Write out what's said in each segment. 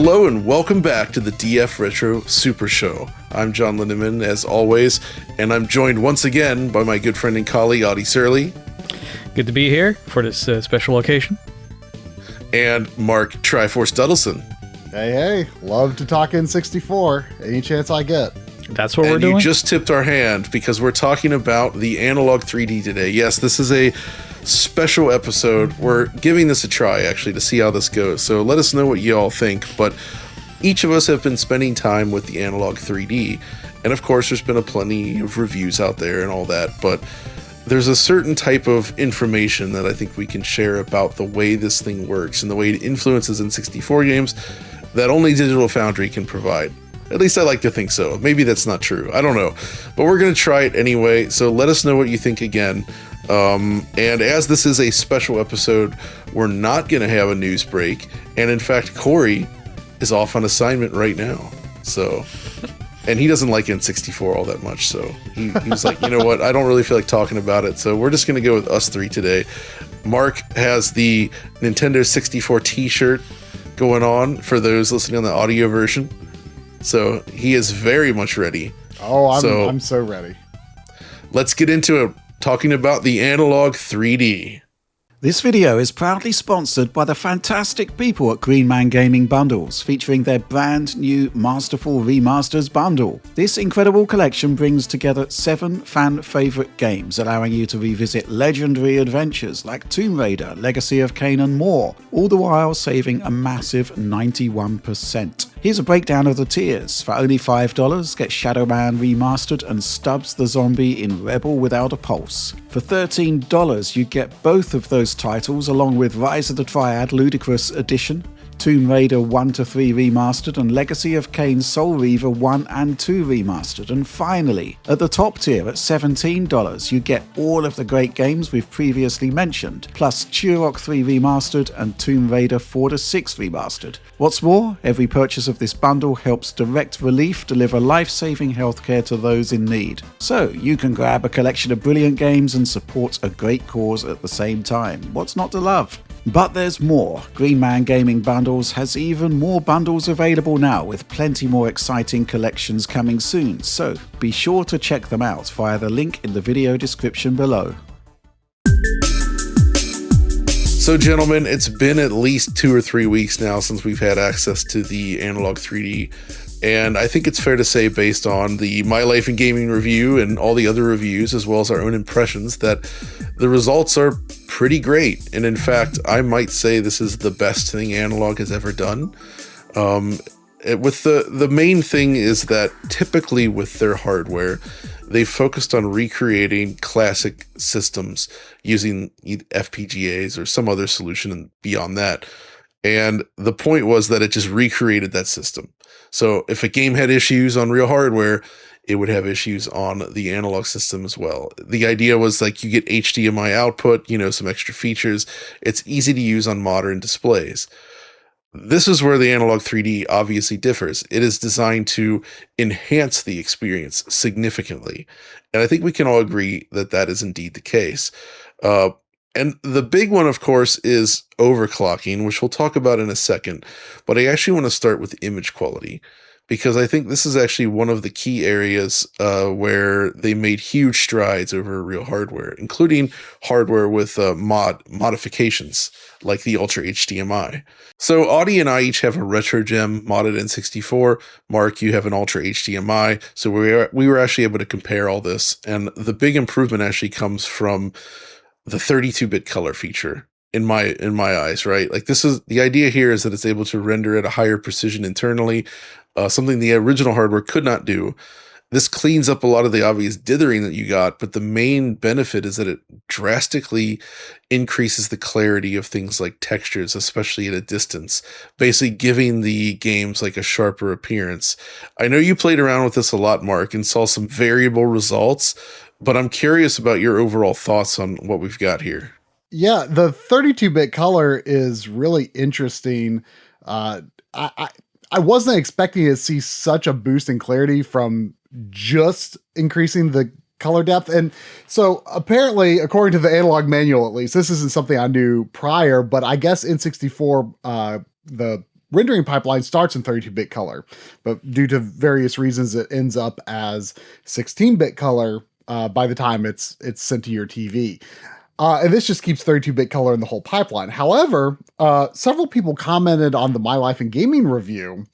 Hello and welcome back to the DF Retro Super Show. I'm John Linneman, as always, and I'm joined once again by my good friend and colleague, Audi Sorlie. Good to be here for this special occasion. And Marc Triforce Duddleson. Hey, love to talk N64, any chance I get. That's what we're doing? You just tipped our hand because we're talking about the Analogue 3D today. Yes, this is a special episode. We're giving this a try, actually, to see how this goes. So let us know what you all think. But each of us have been spending time with the Analogue 3D. And of course, there's been a plenty of reviews out there and all that. But there's a certain type of information that I think we can share about the way this thing works and the way it influences N64 games that only Digital Foundry can provide. At least I like to think so. Maybe that's not true. I don't know. But we're going to try it anyway. So let us know what you think again. And as this is a special episode, we're not going to have a news break. And in fact, Corey is off on assignment right now. So, and he doesn't like N64 all that much. So he was like, you know what? I don't really feel like talking about it. So we're just going to go with us three today. Marc has the Nintendo 64 t-shirt going on for those listening on the audio version. So he is very much ready. Oh, I'm so ready. Let's get into it, talking about the Analogue 3D. This video is proudly sponsored by the fantastic people at Green Man Gaming Bundles, featuring their brand new Masterful Remasters bundle. This incredible collection brings together 7 fan-favorite games, allowing you to revisit legendary adventures like Tomb Raider, Legacy of Kain and more, all the while saving a massive 91%. Here's a breakdown of the tiers. For only $5, get Shadow Man Remastered and Stubbs the Zombie in Rebel Without a Pulse. For $13, you get both of those titles along with Rise of the Triad Ludicrous Edition, Tomb Raider 1-3 Remastered, and Legacy of Kain Soul Reaver 1 and 2 Remastered. And finally, at the top tier at $17, you get all of the great games we've previously mentioned, plus Turok 3 Remastered and Tomb Raider 4-6 Remastered. What's more, every purchase of this bundle helps Direct Relief deliver life-saving healthcare to those in need. So you can grab a collection of brilliant games and support a great cause at the same time. What's not to love? But there's more. Green Man Gaming Bundles has even more bundles available now, with plenty more exciting collections coming soon, so be sure to check them out via the link in the video description below. So gentlemen, it's been at least 2 or 3 weeks now since we've had access to the Analogue 3D. And I think it's fair to say, based on the My Life in Gaming review and all the other reviews, as well as our own impressions, that the results are pretty great. And in fact, I might say this is the best thing Analogue has ever done. With the main thing is that typically with their hardware, they focused on recreating classic systems using FPGAs or some other solution and beyond that. And the point was that it just recreated that system. So if a game had issues on real hardware, it would have issues on the analog system as well. The idea was like you get HDMI output, some extra features. It's easy to use on modern displays. This is where the Analogue 3D obviously differs. It is designed to enhance the experience significantly. And I think we can all agree that that is indeed the case. And the big one, of course, is overclocking, which we'll talk about in a second. But I actually want to start with image quality, because I think this is actually one of the key areas where they made huge strides over real hardware, including hardware with modifications like the Ultra HDMI. So Audi and I each have a RetroGem modded N64. Marc, you have an Ultra HDMI. So we were actually able to compare all this. And the big improvement actually comes from the 32-bit color feature in my eyes, right? Like, this is the idea here, is that it's able to render at a higher precision internally, something the original hardware could not do. This cleans up a lot of the obvious dithering that you got, but the main benefit is that it drastically increases the clarity of things like textures, especially at a distance, basically giving the games like a sharper appearance. I know you played around with this a lot, Marc, and saw some variable results, but I'm curious about your overall thoughts on what we've got here. Yeah, the 32-bit color is really interesting. I wasn't expecting to see such a boost in clarity from just increasing the color depth. And so apparently, according to the analog manual, at least, this isn't something I knew prior, but I guess N64, the rendering pipeline starts in 32-bit color, but due to various reasons, it ends up as 16-bit color by the time it's sent to your TV. And this just keeps 32-bit color in the whole pipeline. However, several people commented on the My Life in Gaming review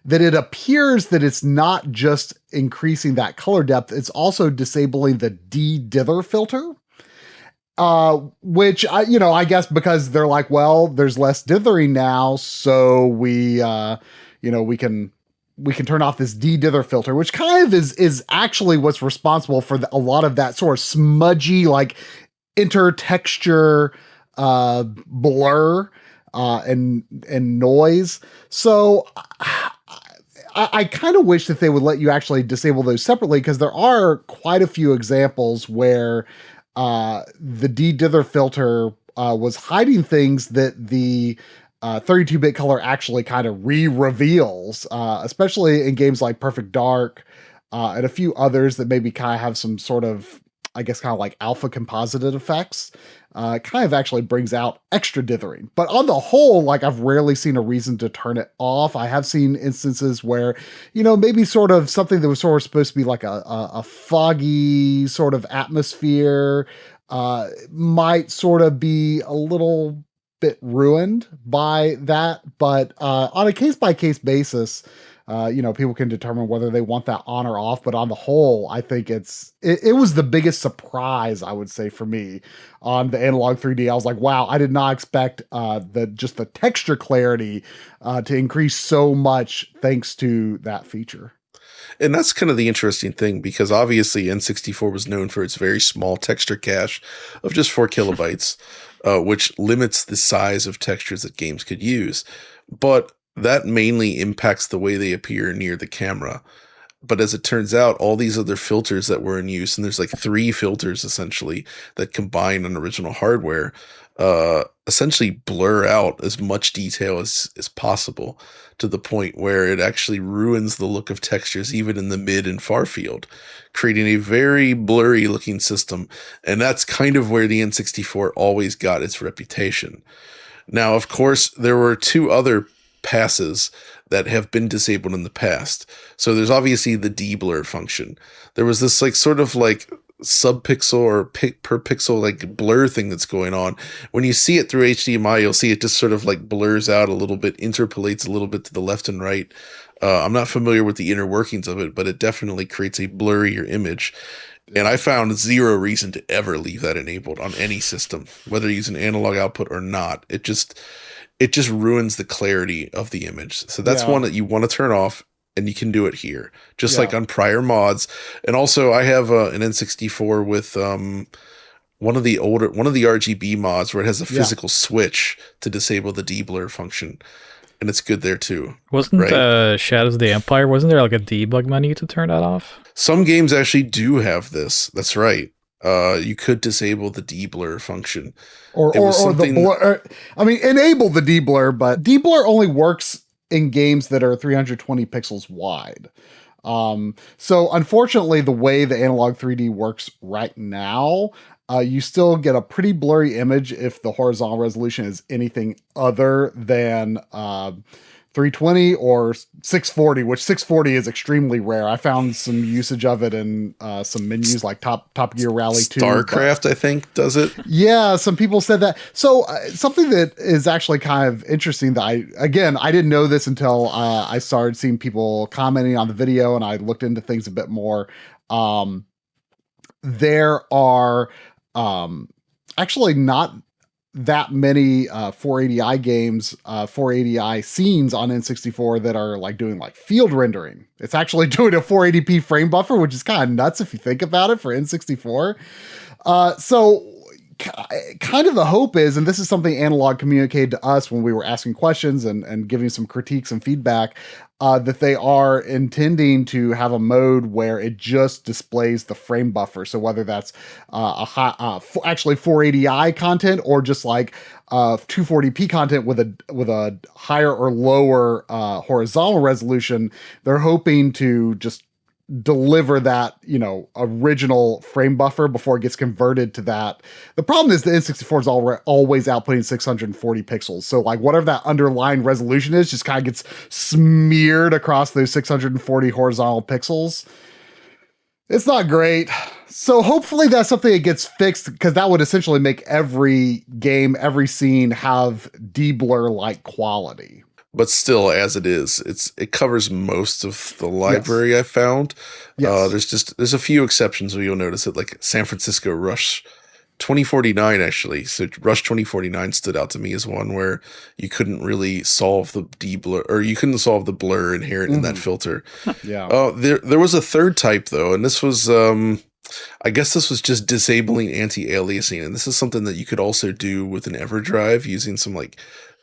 that it appears that it's not just increasing that color depth, it's also disabling the de-dither filter. Which I guess because they're like, well, there's less dithering now, so we can turn off this de-dither filter, which kind of is actually what's responsible for a lot of that sort of smudgy, like intertexture blur and noise. So I kind of wish that they would let you actually disable those separately, because there are quite a few examples where the de-dither filter was hiding things that the 32-bit color actually kind of re-reveals, especially in games like Perfect Dark and a few others that maybe kind of have some sort of, I guess, kind of like alpha composited effects. Kind of actually brings out extra dithering. But on the whole, like, I've rarely seen a reason to turn it off. I have seen instances where, maybe sort of something that was sort of supposed to be like a foggy sort of atmosphere might sort of be a little bit ruined by that. But on a case-by-case basis, people can determine whether they want that on or off. But on the whole, I think it was the biggest surprise, I would say, for me on the Analogue 3D. I was like, wow, I did not expect the texture clarity to increase so much thanks to that feature. And that's kind of the interesting thing, because obviously N64 was known for its very small texture cache of just 4 kilobytes, which limits the size of textures that games could use. But that mainly impacts the way they appear near the camera. But as it turns out, all these other filters that were in use, and there's like 3 filters essentially that combine on original hardware, essentially blur out as much detail as possible, to the point where it actually ruins the look of textures even in the mid and far field, creating a very blurry looking system. And that's kind of where the N64 always got its reputation. Now, of course, there were 2 other passes that have been disabled in the past. So there's obviously the de-blur function. There was this like sort of like sub-pixel or per pixel like blur thing that's going on. When you see it through HDMI, you'll see it just sort of like blurs out a little bit, interpolates a little bit to the left and right. I'm not familiar with the inner workings of it, but it definitely creates a blurrier image. And I found zero reason to ever leave that enabled on any system, whether you use an analog output or not. It just ruins the clarity of the image. So that's one that you want to turn off, and you can do it here, just like on prior mods. And also I have an N64 with one of the RGB mods where it has a physical switch to disable the de-blur function. And it's good there too. Wasn't Shadows of the Empire, wasn't there like a debug menu to turn that off? Some games actually do have this. That's right. You could disable the de-blur function. Or the blur. I mean, enable the de-blur, but de-blur only works in games that are 320 pixels wide. So unfortunately, the way the Analogue 3D works right now, you still get a pretty blurry image if the horizontal resolution is anything other than 320 or 640, which 640 is extremely rare. I found some usage of it in some menus like Top Gear Rally 2. StarCraft, I think, does it. Yeah, some people said that. So something that is actually kind of interesting that I didn't know this until I started seeing people commenting on the video, and I looked into things a bit more. There are actually not that many 480i games, 480i scenes on N64 that are like doing like field rendering. It's actually doing a 480p frame buffer, which is kind of nuts if you think about it for N64. So kind of the hope is, and this is something Analogue communicated to us when we were asking questions and giving some critiques and feedback, that they are intending to have a mode where it just displays the frame buffer. So whether that's actually 480i content or just like 240p content with a higher or lower horizontal resolution, they're hoping to just deliver that, original frame buffer before it gets converted to that. The problem is the N64 is always outputting 640 pixels. So like whatever that underlying resolution is just kind of gets smeared across those 640 horizontal pixels. It's not great. So hopefully that's something that gets fixed, because that would essentially make every game, every scene have de-blur-like quality. But still, as it is, it covers most of the library I found. Yes. There's a few exceptions where you'll notice it, like San Francisco Rush 2049 actually. So Rush 2049 stood out to me as one where you couldn't really solve the de-blur, or you couldn't solve the blur inherent in that filter. Yeah. There was a third type though, and this was I guess this was just disabling anti-aliasing, and this is something that you could also do with an EverDrive using some like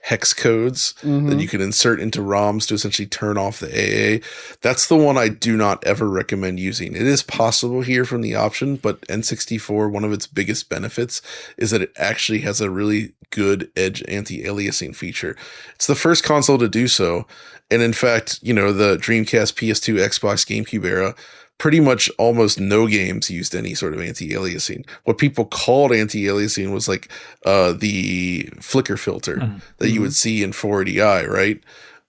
hex codes that you could insert into ROMs to essentially turn off the AA. That's the one I do not ever recommend using. It is possible here from the option, but N64, one of its biggest benefits is that it actually has a really good edge anti-aliasing feature. It's the first console to do so. And in fact, the Dreamcast, PS2, Xbox, GameCube era, pretty much almost no games used any sort of anti-aliasing. What people called anti-aliasing was like the flicker filter that you would see in 480i, right?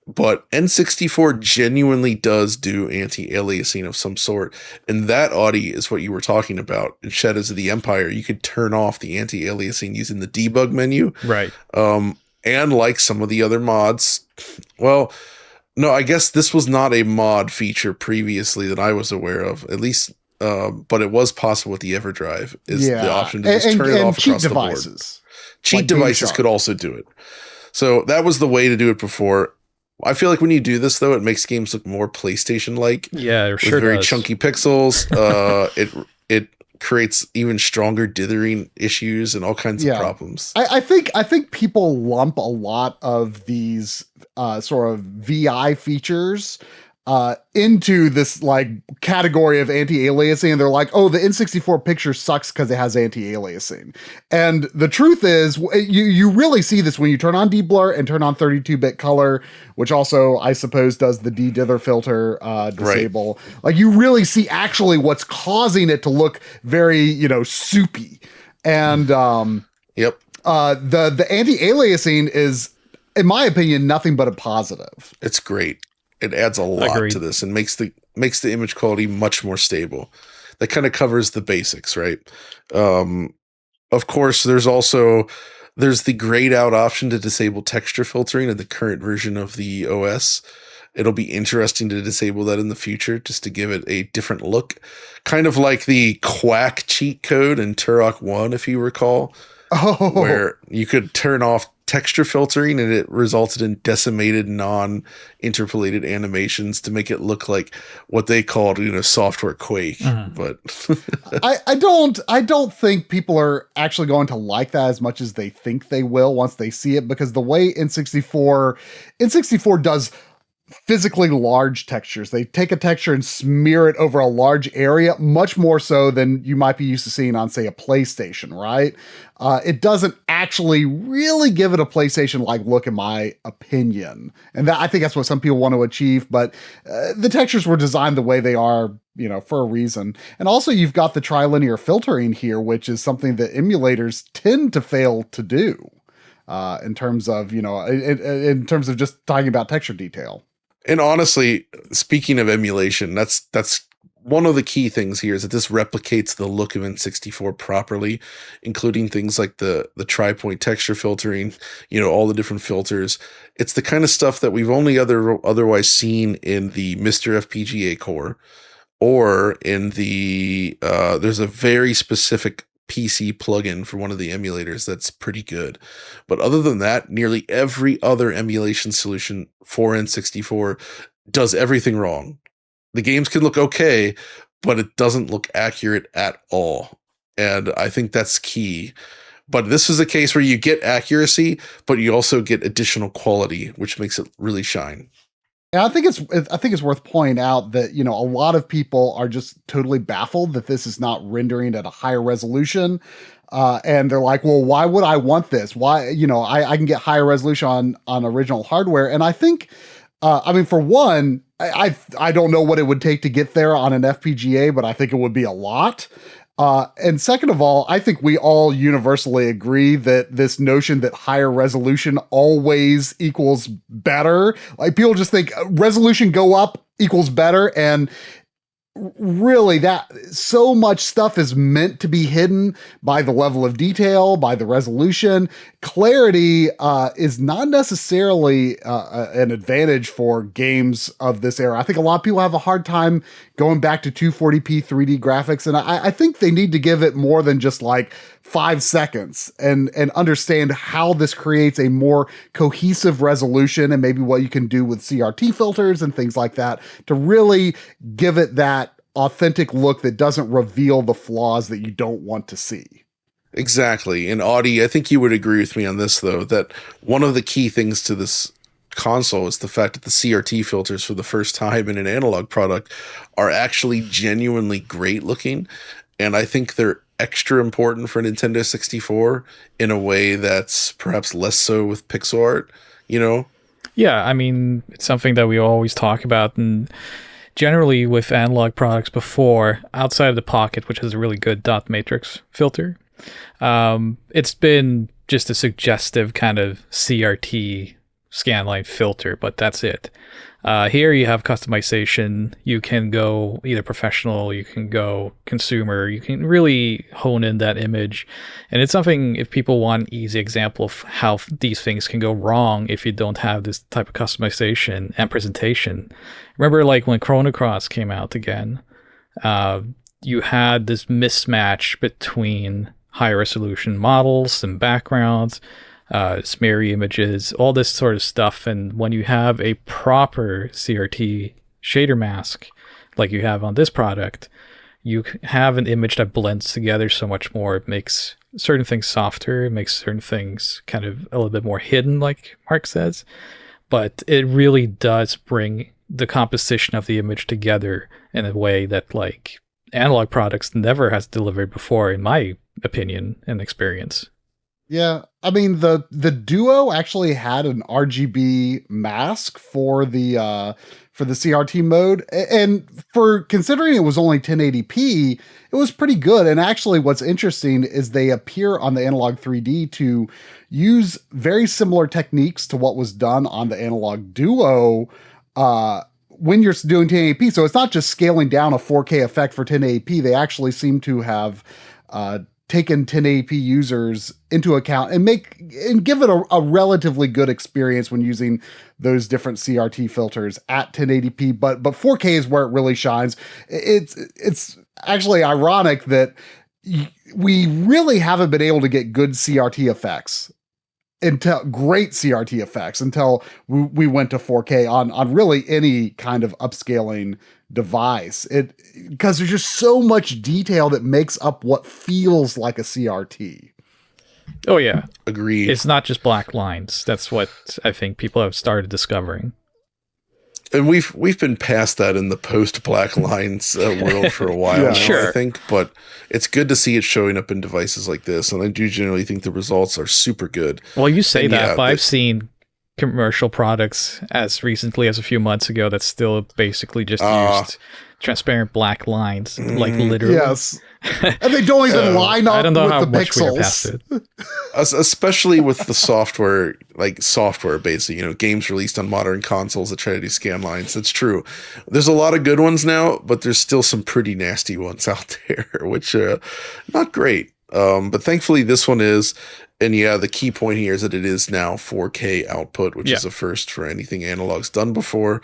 But N64 genuinely does do anti-aliasing of some sort. And that, Audi, is what you were talking about. In Shadows of the Empire, you could turn off the anti-aliasing using the debug menu. Right. And like some of the other mods, well, no, I guess this was not a mod feature previously that I was aware of, at least, but it was possible with the EverDrive, is the option to just turn it off across the board. Cheat like devices could also do it. So that was the way to do it before. I feel like when you do this, though, it makes games look more PlayStation-like. Yeah, it with sure very does. chunky pixels. It creates even stronger dithering issues and all kinds of problems. I think people lump a lot of these sort of VI features into this like category of anti-aliasing, and they're like, oh, the N64 picture sucks because it has anti-aliasing. And the truth is, you really see this when you turn on de-blur and turn on 32-bit color, which also, I suppose, does the de-dither filter disable. Right. Like, you really see actually what's causing it to look very, soupy. And the anti-aliasing is, in my opinion, nothing but a positive. It's great. It adds a lot to this and makes the image quality much more stable. That kind of covers the basics, right? Of course, there's the grayed out option to disable texture filtering in the current version of the OS. It'll be interesting to disable that in the future, just to give it a different look. Kind of like the Quack cheat code in Turok 1, if you recall, where you could turn off texture filtering and it resulted in decimated non-interpolated animations to make it look like what they called software quake. But I don't think people are actually going to like that as much as they think they will once they see it, because the way N64 does physically large textures. They take a texture and smear it over a large area, much more so than you might be used to seeing on, say, a PlayStation, right? It doesn't actually really give it a PlayStation-like look, in my opinion. And I think that's what some people want to achieve, but the textures were designed the way they are, for a reason. And also you've got the trilinear filtering here, which is something that emulators tend to fail to do in terms of, in terms of just talking about texture detail. And honestly, speaking of emulation, that's one of the key things here, is that this replicates the look of N64 properly, including things like the tri-point texture filtering, all the different filters. It's the kind of stuff that we've only otherwise seen in the Mr. FPGA core, or in the there's a very specific PC plugin for one of the emulators that's pretty good. But other than that, nearly every other emulation solution for N64 does everything wrong. The games can look okay, but it doesn't look accurate at all. And I think that's key. But this is a case where you get accuracy, but you also get additional quality, which makes it really shine. And I think it's worth pointing out that, a lot of people are just totally baffled that this is not rendering at a higher resolution. And they're like, well, why would I want this? Why, I can get higher resolution on original hardware. And I think I mean, for one, I don't know what it would take to get there on an FPGA, but I think it would be a lot. And second of all, I think we all universally agree that this notion that higher resolution always equals better, like people just think resolution go up equals better. And really that so much stuff is meant to be hidden by the level of detail, by the resolution. Clarity is not necessarily an advantage for games of this era. I think a lot of people have a hard time going back to 240p 3D graphics, and I think they need to give it more than just like 5 seconds and understand how this creates a more cohesive resolution and maybe what you can do with CRT filters and things like that to really give it that authentic look that doesn't reveal the flaws that you don't want to see. Exactly. And Audi, I think you would agree with me on this, though, that one of the key things to this console is the fact that the CRT filters for the first time in an analog product are actually genuinely great looking. And I think they're extra important for Nintendo 64 in a way that's perhaps less so with pixel art, you know? Yeah, I mean, it's something that we always talk about, and generally with analog products before, outside of the Pocket, which has a really good dot matrix filter, it's been just a suggestive kind of CRT scanline filter, but that's it. Here you have customization. You can go either professional, you can go consumer, you can really hone in that image. And it's something, if people want an easy example of how these things can go wrong if you don't have this type of customization and presentation. Remember like when Chrono Cross came out again, you had this mismatch between high resolution models and backgrounds, smeary images, all this sort of stuff. And when you have a proper CRT shader mask like you have on this product, you have an image that blends together so much more. It makes certain things softer, it makes certain things kind of a little bit more hidden, like Marc says, but it really does bring the composition of the image together in a way that like analog products never has delivered before, in my opinion and experience. Yeah, I mean the Duo actually had an RGB mask for the CRT mode, and for considering it was only 1080p, it was pretty good. And actually, what's interesting is they appear on the Analog 3D to use very similar techniques to what was done on the Analog Duo. When you're doing 1080p, so it's not just scaling down a 4K effect for 1080p. They actually seem to have taken 1080p users into account and give it a relatively good experience when using those different CRT filters at 1080p. But 4K is where it really shines. It's actually ironic that we really haven't been able to get good CRT effects great CRT effects until we went to 4K on really any kind of upscaling device. Because there's just so much detail that makes up what feels like a CRT. Oh yeah, agreed. It's not just black lines. That's what I think people have started discovering. And we've been past that in the post Black Lines world for a while now, sure. I think. But it's good to see it showing up in devices like this, and I do generally think the results are super good. Well, you say that, but I've seen commercial products as recently as a few months ago that still basically just used transparent black lines, like literally. Yes. And they don't even line up with the pixels. Especially with the software, like software based, games released on modern consoles that try to do scan lines. That's true. There's a lot of good ones now, but there's still some pretty nasty ones out there, which not great. But thankfully this one is. And yeah, the key point here is that it is now 4K output, which is a first for anything Analog's done before.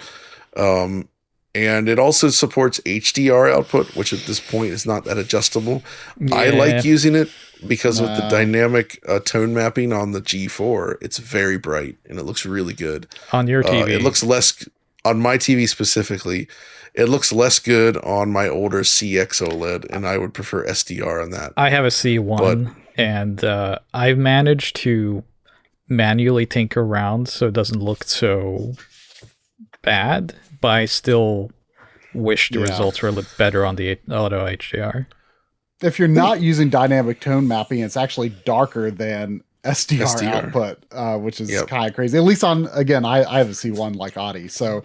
And it also supports HDR output, which at this point is not that adjustable. Yeah. I like using it because with the dynamic tone mapping on the G4, it's very bright and it looks really good. On your TV. It looks less, on my TV specifically, it looks less good on my older CX OLED, and I would prefer SDR on that. I have a C1, and I've managed to manually tinker around so it doesn't look so bad, but I still wish the results were a little better on the auto HDR. If you're not using dynamic tone mapping, it's actually darker than SDR SDR. output, which is Yep. kind of crazy. At least on, again, I have a C1 like Audi. So,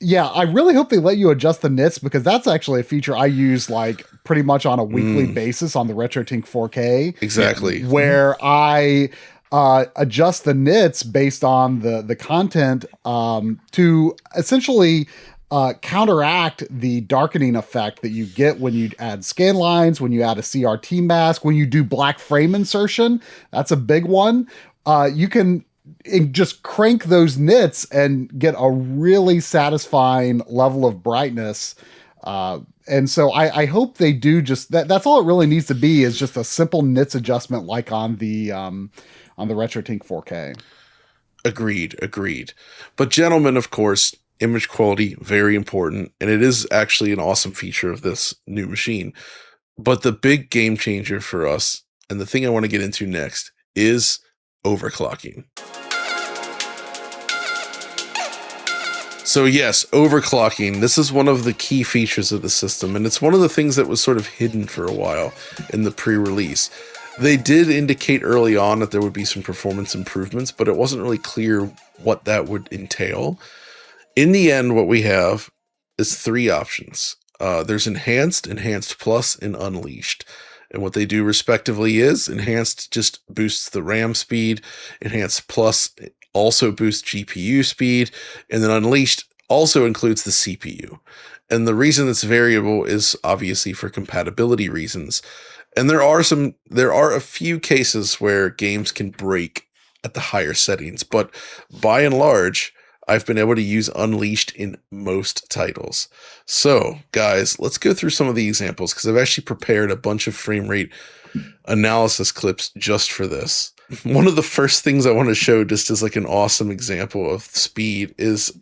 yeah, I really hope they let you adjust the nits, because that's actually a feature I use like pretty much on a weekly basis on the RetroTink 4K. Exactly. Where I adjust the nits based on the content to essentially counteract the darkening effect that you get when you add scan lines, when you add a CRT mask, when you do black frame insertion. That's a big one. You can just crank those nits and get a really satisfying level of brightness. And so I hope they do just that. That's all it really needs to be, is just a simple nits adjustment like on the RetroTink 4K. Agreed. But gentlemen, of course, image quality, very important. And it is actually an awesome feature of this new machine. But the big game changer for us, and the thing I want to get into next, is overclocking. So yes, overclocking. This is one of the key features of the system, and it's one of the things that was sort of hidden for a while in the pre-release. They did indicate early on that there would be some performance improvements, but it wasn't really clear what that would entail. In the end, what we have is three options. There's Enhanced, Enhanced Plus, and Unleashed. And what they do respectively is Enhanced just boosts the RAM speed, Enhanced Plus also boosts GPU speed, and then Unleashed also includes the CPU. And the reason it's variable is obviously for compatibility reasons. And there are a few cases where games can break at the higher settings, but by and large, I've been able to use Unleashed in most titles. So, guys, let's go through some of the examples, because I've actually prepared a bunch of frame rate analysis clips just for this. One of the first things I want to show, just as like an awesome example of speed, is,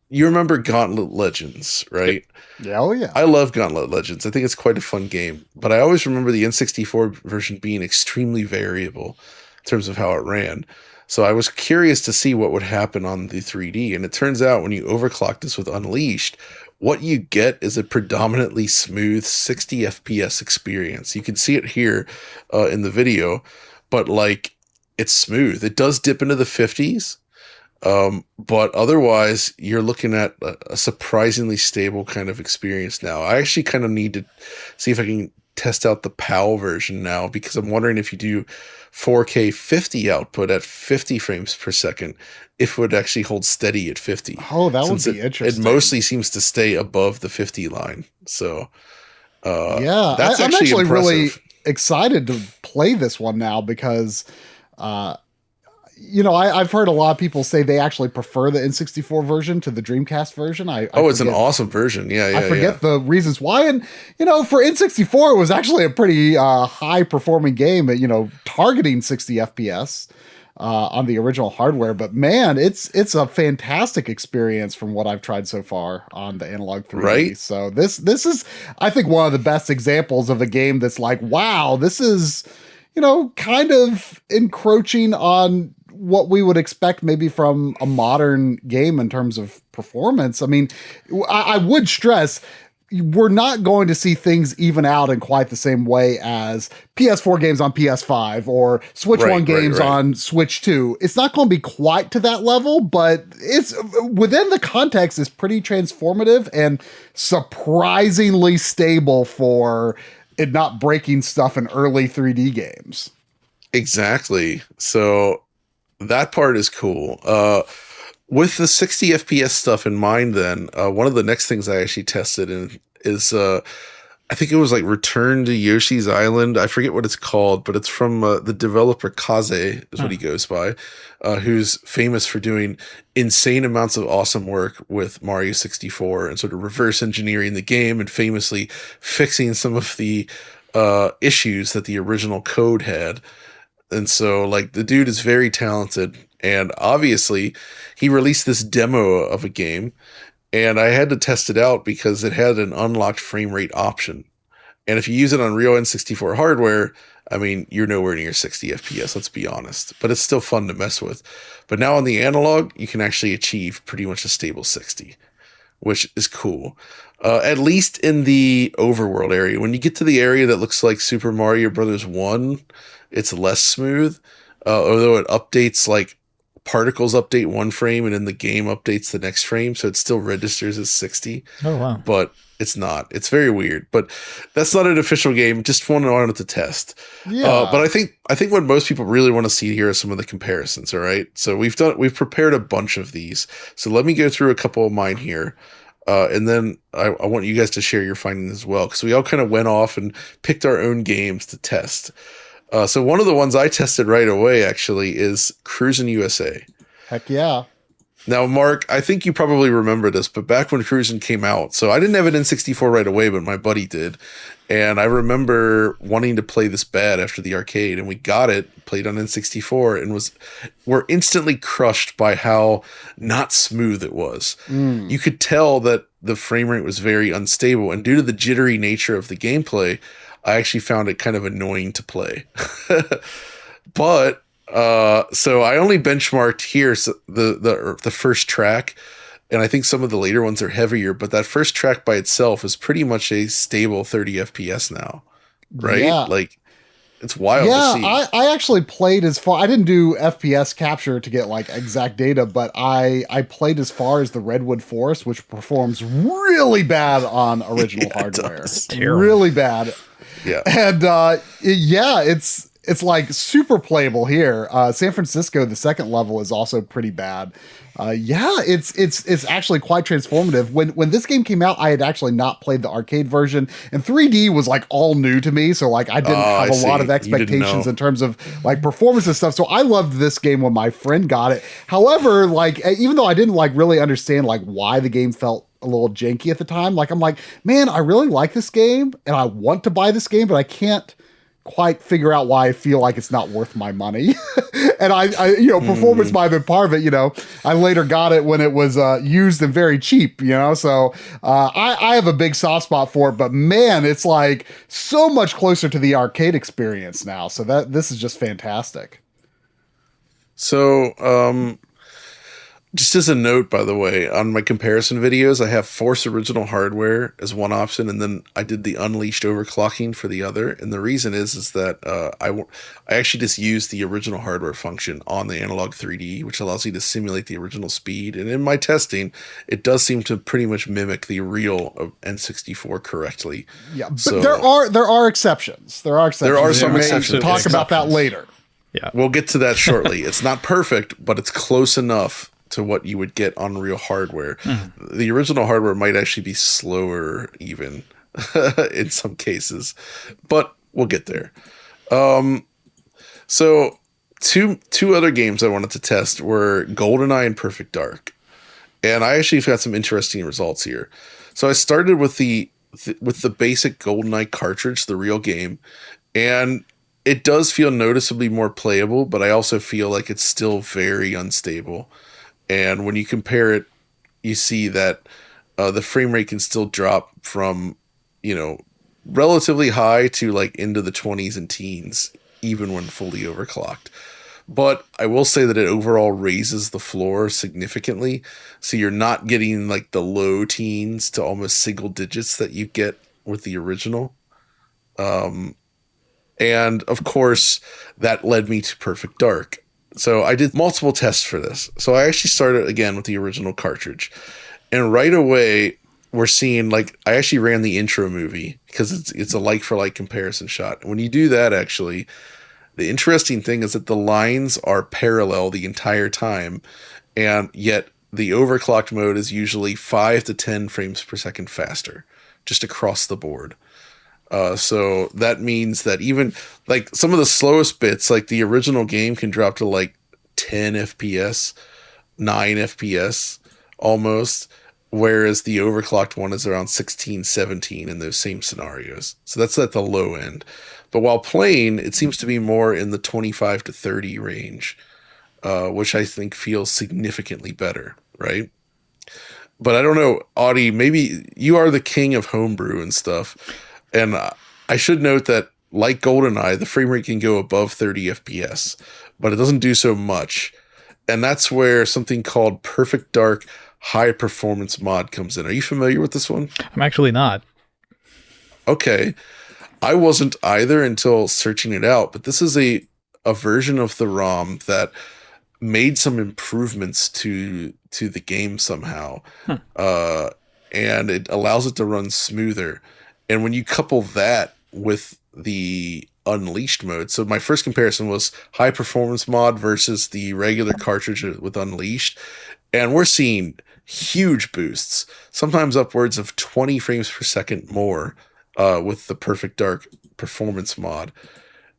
you remember Gauntlet Legends, right? Yeah, oh yeah. I love Gauntlet Legends. I think it's quite a fun game, but I always remember the N64 version being extremely variable in terms of how it ran. So I was curious to see what would happen on the 3D, and it turns out when you overclock this with Unleashed, what you get is a predominantly smooth 60 FPS experience. You can see it here in the video, but like, it's smooth. It does dip into the 50s, but otherwise you're looking at a surprisingly stable kind of experience now. I actually kind of need to see if I can test out the PAL version now, because I'm wondering if you do 4K 50 output at 50 frames per second, if it would actually hold steady at 50. Oh, that would Since be interesting. It mostly seems to stay above the 50 line. So yeah, that's I'm actually impressive. really excited to play this one now, because I've heard a lot of people say they actually prefer the N64 version to the Dreamcast version. It's an awesome version. Yeah, I forget the reasons why. And, for N64, it was actually a pretty high performing game at, targeting 60 FPS on the original hardware. But man, it's a fantastic experience from what I've tried so far on the Analogue 3D. Right? So this is, I think, one of the best examples of a game that's like, wow, this is, kind of encroaching on what we would expect maybe from a modern game in terms of performance. I mean, I would stress, we're not going to see things even out in quite the same way as PS4 games on PS5 or Switch 1 games on Switch 2. It's not going to be quite to that level, but it's within the context is pretty transformative and surprisingly stable for it not breaking stuff in early 3D games. Exactly. So that part is cool. With the 60 FPS stuff in mind, then, one of the next things I actually tested is I think it was like Return to Yoshi's Island. I forget what it's called, but it's from the developer Kaze is what he goes by, who's famous for doing insane amounts of awesome work with Mario 64 and sort of reverse engineering the game, and famously fixing some of the issues that the original code had. And so, like, the dude is very talented, and obviously he released this demo of a game, and I had to test it out because it had an unlocked frame rate option. And if you use it on real N64 hardware, I mean, you're nowhere near 60 FPS, let's be honest, but it's still fun to mess with. But now on the Analogue, you can actually achieve pretty much a stable 60, which is cool. At least in the overworld area. When you get to the area that looks like Super Mario Brothers 1, it's less smooth. Although it updates, like, particles update one frame and in the game updates the next frame, so it still registers as 60. Oh, wow. But it's not. It's very weird. But that's not an official game. Just wanted to test. Yeah. But I think what most people really want to see here are some of the comparisons. All right. So we've prepared a bunch of these. So let me go through a couple of mine here. And then I want you guys to share your findings as well, because we all kind of went off and picked our own games to test. So one of the ones I tested right away, actually, is Cruisin' USA. Heck yeah. Now, Mark, I think you probably remember this, but back when Cruisin' came out, so I didn't have an N64 right away, but my buddy did. And I remember wanting to play this bad after the arcade, and we got it, played on N64, and were instantly crushed by how not smooth it was. You could tell that the frame rate was very unstable, and due to the jittery nature of the gameplay, I actually found it kind of annoying to play. But so I only benchmarked here the first track, and I think some of the later ones are heavier, but that first track by itself is pretty much a stable 30 FPS now, right? Yeah. Like, it's wild to see. I actually played as far. I didn't do FPS capture to get like exact data, but I played as far as the Redwood Forest, which performs really bad on original hardware. Really bad. Yeah. And it's like super playable here. San Francisco, the second level, is also pretty bad. It's actually quite transformative. When this game came out, I had actually not played the arcade version, and 3D was like all new to me. So like I didn't have a lot of expectations in terms of like performance and stuff. So I loved this game when my friend got it. However, like even though I didn't like really understand like why the game felt a little janky at the time, like I'm like, man, I really like this game and I want to buy this game, but I can't quite figure out why I feel like it's not worth my money. And I performance might have been part of it. I later got it when it was used and very cheap, so I have a big soft spot for it, but man, it's like so much closer to the arcade experience now. So this is just fantastic. So, just as a note, by the way, on my comparison videos, I have Force Original Hardware as one option, and then I did the Unleashed Overclocking for the other. And the reason is that I actually just used the original hardware function on the Analogue 3D, which allows you to simulate the original speed. And in my testing, it does seem to pretty much mimic the real N64 correctly. Yeah, but there are exceptions. There are some exceptions. Talk about that later. Yeah, we'll get to that shortly. It's not perfect, but it's close enough to what you would get on real hardware. The original hardware might actually be slower even in some cases, but we'll get there. So two other games I wanted to test were GoldenEye and Perfect Dark. And I actually got some interesting results here. So I started with the basic GoldenEye cartridge, the real game, and it does feel noticeably more playable, but I also feel like it's still very unstable. And when you compare it, you see that the frame rate can still drop from, relatively high to like into the 20s and teens, even when fully overclocked. But I will say that it overall raises the floor significantly. So you're not getting like the low teens to almost single digits that you get with the original. And of course, that led me to Perfect Dark. So I did multiple tests for this. So I actually started again with the original cartridge. And right away, we're seeing I actually ran the intro movie because it's a like for like comparison shot. And when you do that, actually, the interesting thing is that the lines are parallel the entire time. And yet the overclocked mode is usually 5 to 10 frames per second faster, just across the board. So that means that even like some of the slowest bits, like the original game can drop to like 10 FPS, 9 FPS almost, whereas the overclocked one is around 16, 17 in those same scenarios. So that's at the low end. But while playing, it seems to be more in the 25 to 30 range, which I think feels significantly better, right? But I don't know, Audi, maybe you are the king of homebrew and stuff. And I should note that, like GoldenEye, the frame rate can go above 30 FPS, but it doesn't do so much. And that's where something called Perfect Dark high performance mod comes in. Are you familiar with this one? I'm actually not. Okay. I wasn't either until searching it out, but this is a version of the ROM that made some improvements to the game somehow. And it allows it to run smoother. And when you couple that with the Unleashed mode, so my first comparison was high performance mod versus the regular cartridge with Unleashed, and we're seeing huge boosts, sometimes upwards of 20 frames per second more with the Perfect Dark performance mod.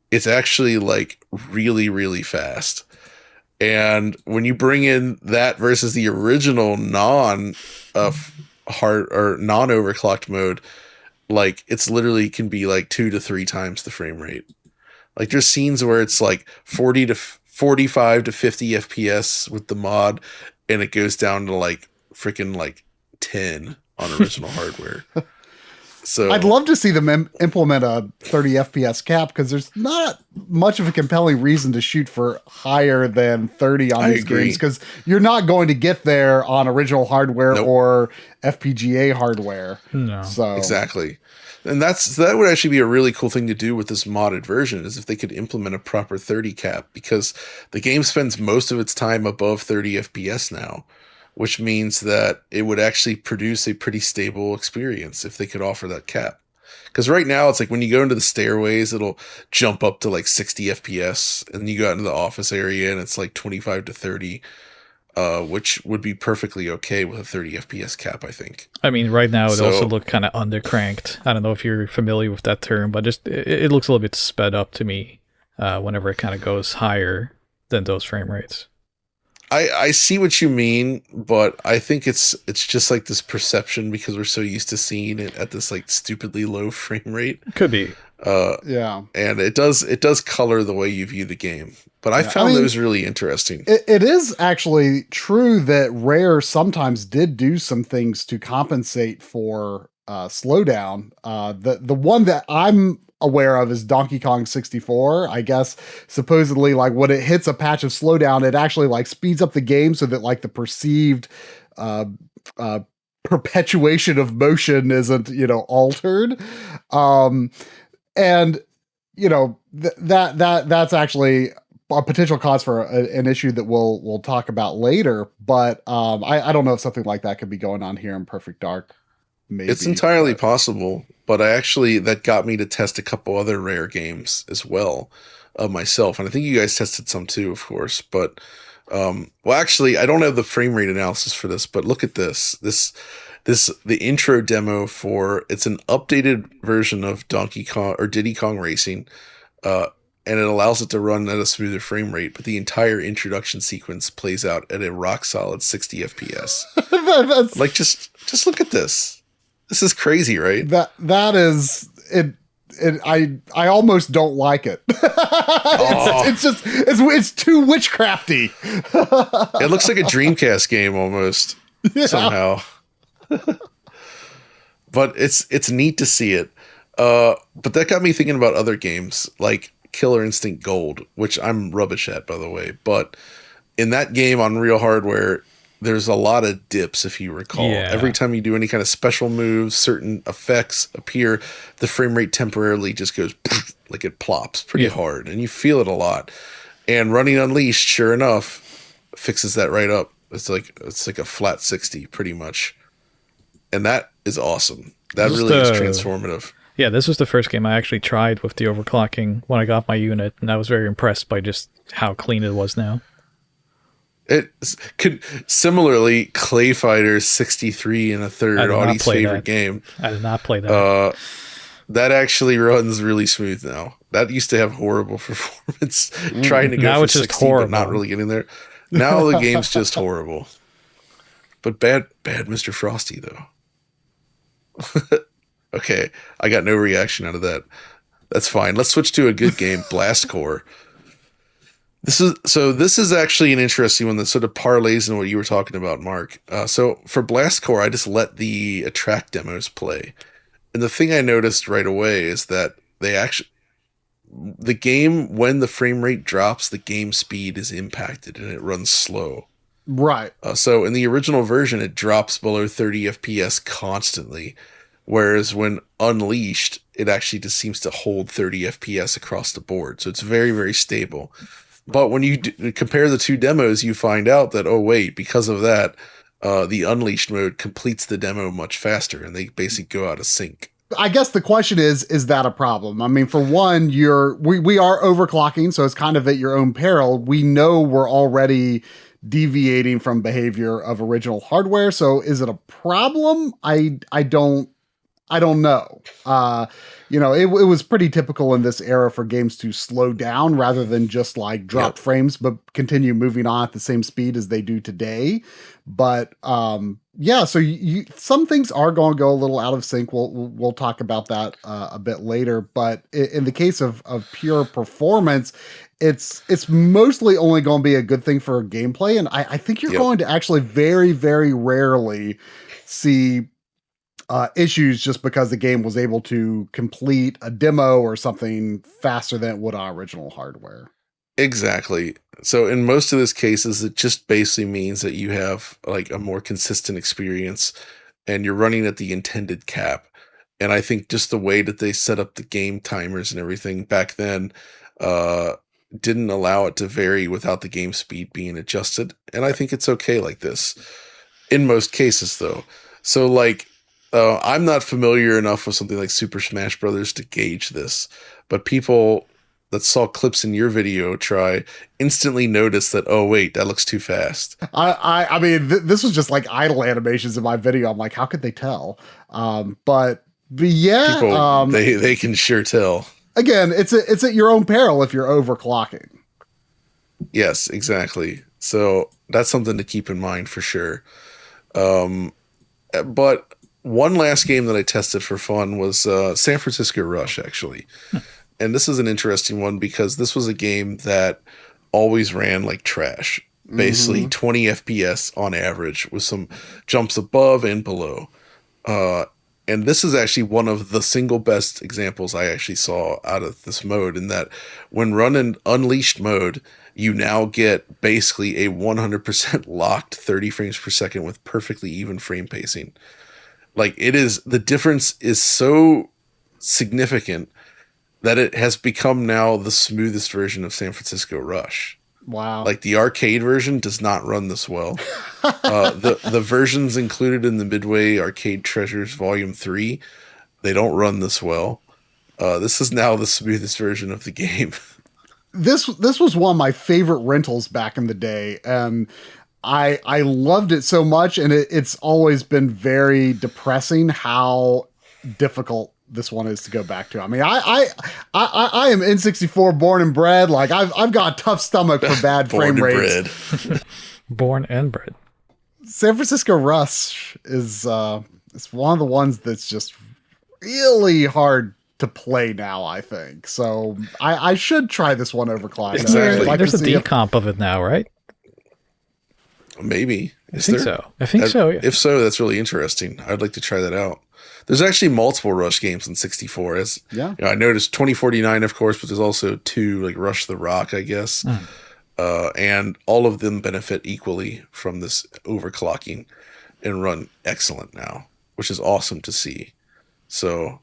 It's actually like really, really fast. And when you bring in that versus the original hard or non-overclocked mode, like it's literally can be like 2 to 3 times the frame rate. Like there's scenes where it's like 40 to 45 to 50 FPS with the mod, and it goes down to like freaking like 10 on original hardware. So I'd love to see them implement a 30 FPS cap, because there's not much of a compelling reason to shoot for higher than 30 on these games, because you're not going to get there on original hardware or FPGA hardware. No. So exactly. And that would actually be a really cool thing to do with this modded version, is if they could implement a proper 30 cap, because the game spends most of its time above 30 FPS now, which means that it would actually produce a pretty stable experience if they could offer that cap. Because right now it's like when you go into the stairways, it'll jump up to like 60 FPS, and you go out into the office area and it's like 25 to 30, which would be perfectly okay with a 30 FPS cap, I think. I mean, right now it also looked kind of undercranked. I don't know if you're familiar with that term, but just it looks a little bit sped up to me whenever it kind of goes higher than those frame rates. I see what you mean, but I think it's just like this perception because we're so used to seeing it at this like stupidly low frame rate. Could be. Yeah. And it does color the way you view the game. But I found those really interesting. It is actually true that Rare sometimes did do some things to compensate for slowdown. The one that I'm aware of is Donkey Kong 64. I guess supposedly like when it hits a patch of slowdown, it actually like speeds up the game so that like the perceived perpetuation of motion isn't, altered. And that's actually a potential cause for an issue that we'll talk about later. But I don't know if something like that could be going on here in Perfect Dark. Maybe, it's entirely possible, but that got me to test a couple other Rare games as well myself. And I think you guys tested some too, of course. But, actually, I don't have the frame rate analysis for this, but look at this. The intro demo it's an updated version of Donkey Kong or Diddy Kong Racing, and it allows it to run at a smoother frame rate, but the entire introduction sequence plays out at a rock solid 60 FPS. Like, just look at this. This is crazy, right? That is it. I almost don't like it. It's too witchcrafty. It looks like a Dreamcast game almost somehow. But it's neat to see it. But that got me thinking about other games like Killer Instinct Gold, which I'm rubbish at, by the way. But in that game on real hardware, there's a lot of dips, if you recall. Yeah. Every time you do any kind of special moves, certain effects appear, the frame rate temporarily just goes like it plops pretty hard, and you feel it a lot. And running Unleashed, sure enough, fixes that right up. It's like a flat 60 pretty much. And that is awesome. That really is transformative. Yeah, this was the first game I actually tried with the overclocking when I got my unit, and I was very impressed by just how clean it was now. It could similarly Clay Fighter 63 and a third, Audi's favorite game. I did not play that. That actually runs really smooth now. That used to have horrible performance. Trying to go for 60, but not really getting there. Now the game's just horrible. But bad Mr. Frosty though. Okay, I got no reaction out of that. That's fine. Let's switch to a good game, Blast Core. This is actually an interesting one that sort of parlays in what you were talking about, Mark. So for Blast Core, I just let the track demos play. And the thing I noticed right away is that the game, when the frame rate drops, the game speed is impacted and it runs slow. Right. So in the original version, it drops below 30 FPS constantly, whereas when unleashed, it actually just seems to hold 30 FPS across the board. So it's very, very stable. But when you compare the two demos, you find out that, oh, wait, because of that, the unleashed mode completes the demo much faster, and they basically go out of sync. I guess the question is that a problem? I mean, for one, we are overclocking, so it's kind of at your own peril. We know we're already deviating from behavior of original hardware. So is it a problem? I don't know. It was pretty typical in this era for games to slow down rather than just like drop frames, but continue moving on at the same speed as they do today. But so some things are going to go a little out of sync. We'll talk about that a bit later. But in the case of pure performance, it's mostly only going to be a good thing for gameplay. And I think you're going to actually very, very rarely see issues just because the game was able to complete a demo or something faster than it would on original hardware. Exactly. So in most of these cases, it just basically means that you have like a more consistent experience and you're running at the intended cap. And I think just the way that they set up the game timers and everything back then didn't allow it to vary without the game speed being adjusted. And I think it's okay like this in most cases, though. So like, I'm not familiar enough with something like Super Smash Brothers to gauge this, but people that saw clips in your video instantly noticed that, oh wait, that looks too fast. I mean, this was just like idle animations in my video. I'm like, how could they tell? But yeah, people, they can sure tell. Again, it's at your own peril if you're overclocking. Yes, exactly. So that's something to keep in mind for sure. But one last game that I tested for fun was San Francisco Rush, actually. And this is an interesting one because this was a game that always ran like trash. Basically 20 FPS on average with some jumps above and below. And this is actually one of the single best examples I actually saw out of this mode, in that when running unleashed mode, you now get basically a 100% locked 30 frames per second with perfectly even frame pacing. Like the difference is so significant that it has become now the smoothest version of San Francisco Rush. Wow. Like the arcade version does not run this well. The versions included in the Midway Arcade Treasures Volume 3, they don't run this well. This is now the smoothest version of the game. This was one of my favorite rentals back in the day. And I loved it so much, and it's always been very depressing how difficult this one is to go back to. I mean, I am N64 born and bred. Like I've got a tough stomach for bad frame rates. Born and bred. San Francisco Rush is it's one of the ones that's just really hard to play now, I think. So I should try this one overclocking. Exactly. There's a decomp of it now, right? Maybe. I think so. Yeah. If so, that's really interesting. I'd like to try that out. There's actually multiple Rush games in 64. I noticed 2049, of course, but there's also 2, like Rush the Rock, I guess. And all of them benefit equally from this overclocking and run excellent now, which is awesome to see. So,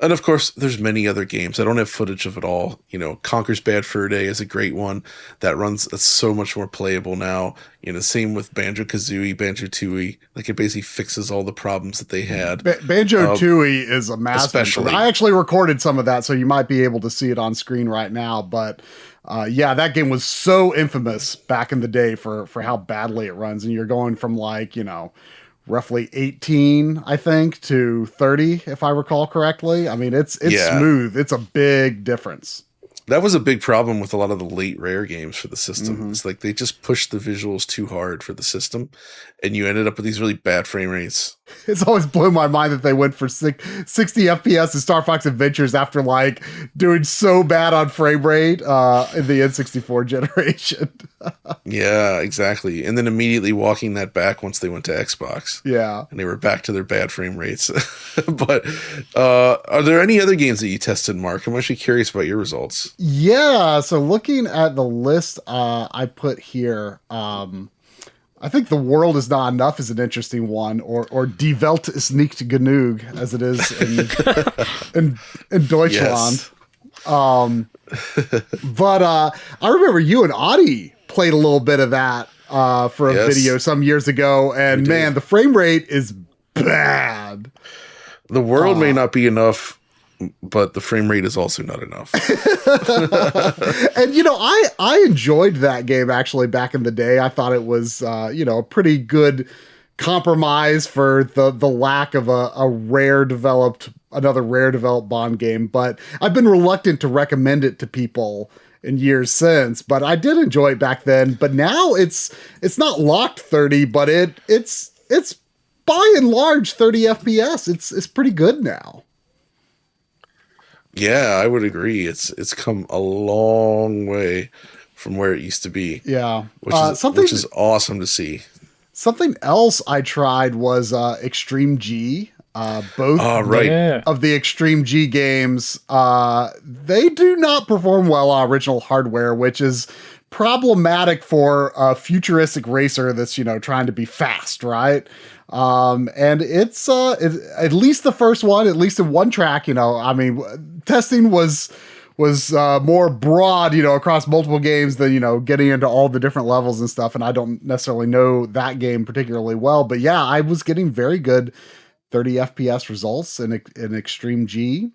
and of course, there's many other games. I don't have footage of it all. Conker's Bad Fur Day is a great one that runs. That's so much more playable now. Same with Banjo-Kazooie, Banjo-Tooie. Like it basically fixes all the problems that they had. Banjo-Tooie is a masterpiece. Especially. I actually recorded some of that, so you might be able to see it on screen right now. But that game was so infamous back in the day for how badly it runs. And you're going from like, roughly 18, I think, to 30, if I recall correctly. I mean, it's smooth. It's a big difference. That was a big problem with a lot of the late Rare games for the system. It's like they just pushed the visuals too hard for the system, and you ended up with these really bad frame rates. It's always blew my mind that they went for 60 FPS in Star Fox Adventures after like doing so bad on frame rate in the N64 generation. Yeah, exactly. And then immediately walking that back once they went to Xbox. Yeah. And they were back to their bad frame rates. But are there any other games that you tested, Mark? I'm actually curious about your results. Yeah. So looking at the list I put here, I think the world is not enough is an interesting one, or Die Welt ist nicht genug, as it is in Deutschland. Yes. But I remember you and Audi played a little bit of that for a video some years ago, and man, the frame rate is bad. The world may not be enough, but the frame rate is also not enough. And I enjoyed that game actually back in the day. I thought it was a pretty good compromise for the lack of another rare developed Bond game. But I've been reluctant to recommend it to people in years since. But I did enjoy it back then. But now it's not locked 30, but it's by and large 30 FPS. It's pretty good now. Yeah, I would agree. It's come a long way from where it used to be. Yeah. Which is awesome to see. Something else I tried was Extreme G. Both of the Extreme G games, they do not perform well on original hardware, which is problematic for a futuristic racer that's, trying to be fast, right? And it's at least the first one, at least in one track, testing was more broad, across multiple games than, getting into all the different levels and stuff. And I don't necessarily know that game particularly well, but yeah, I was getting very good 30 FPS results in Extreme G.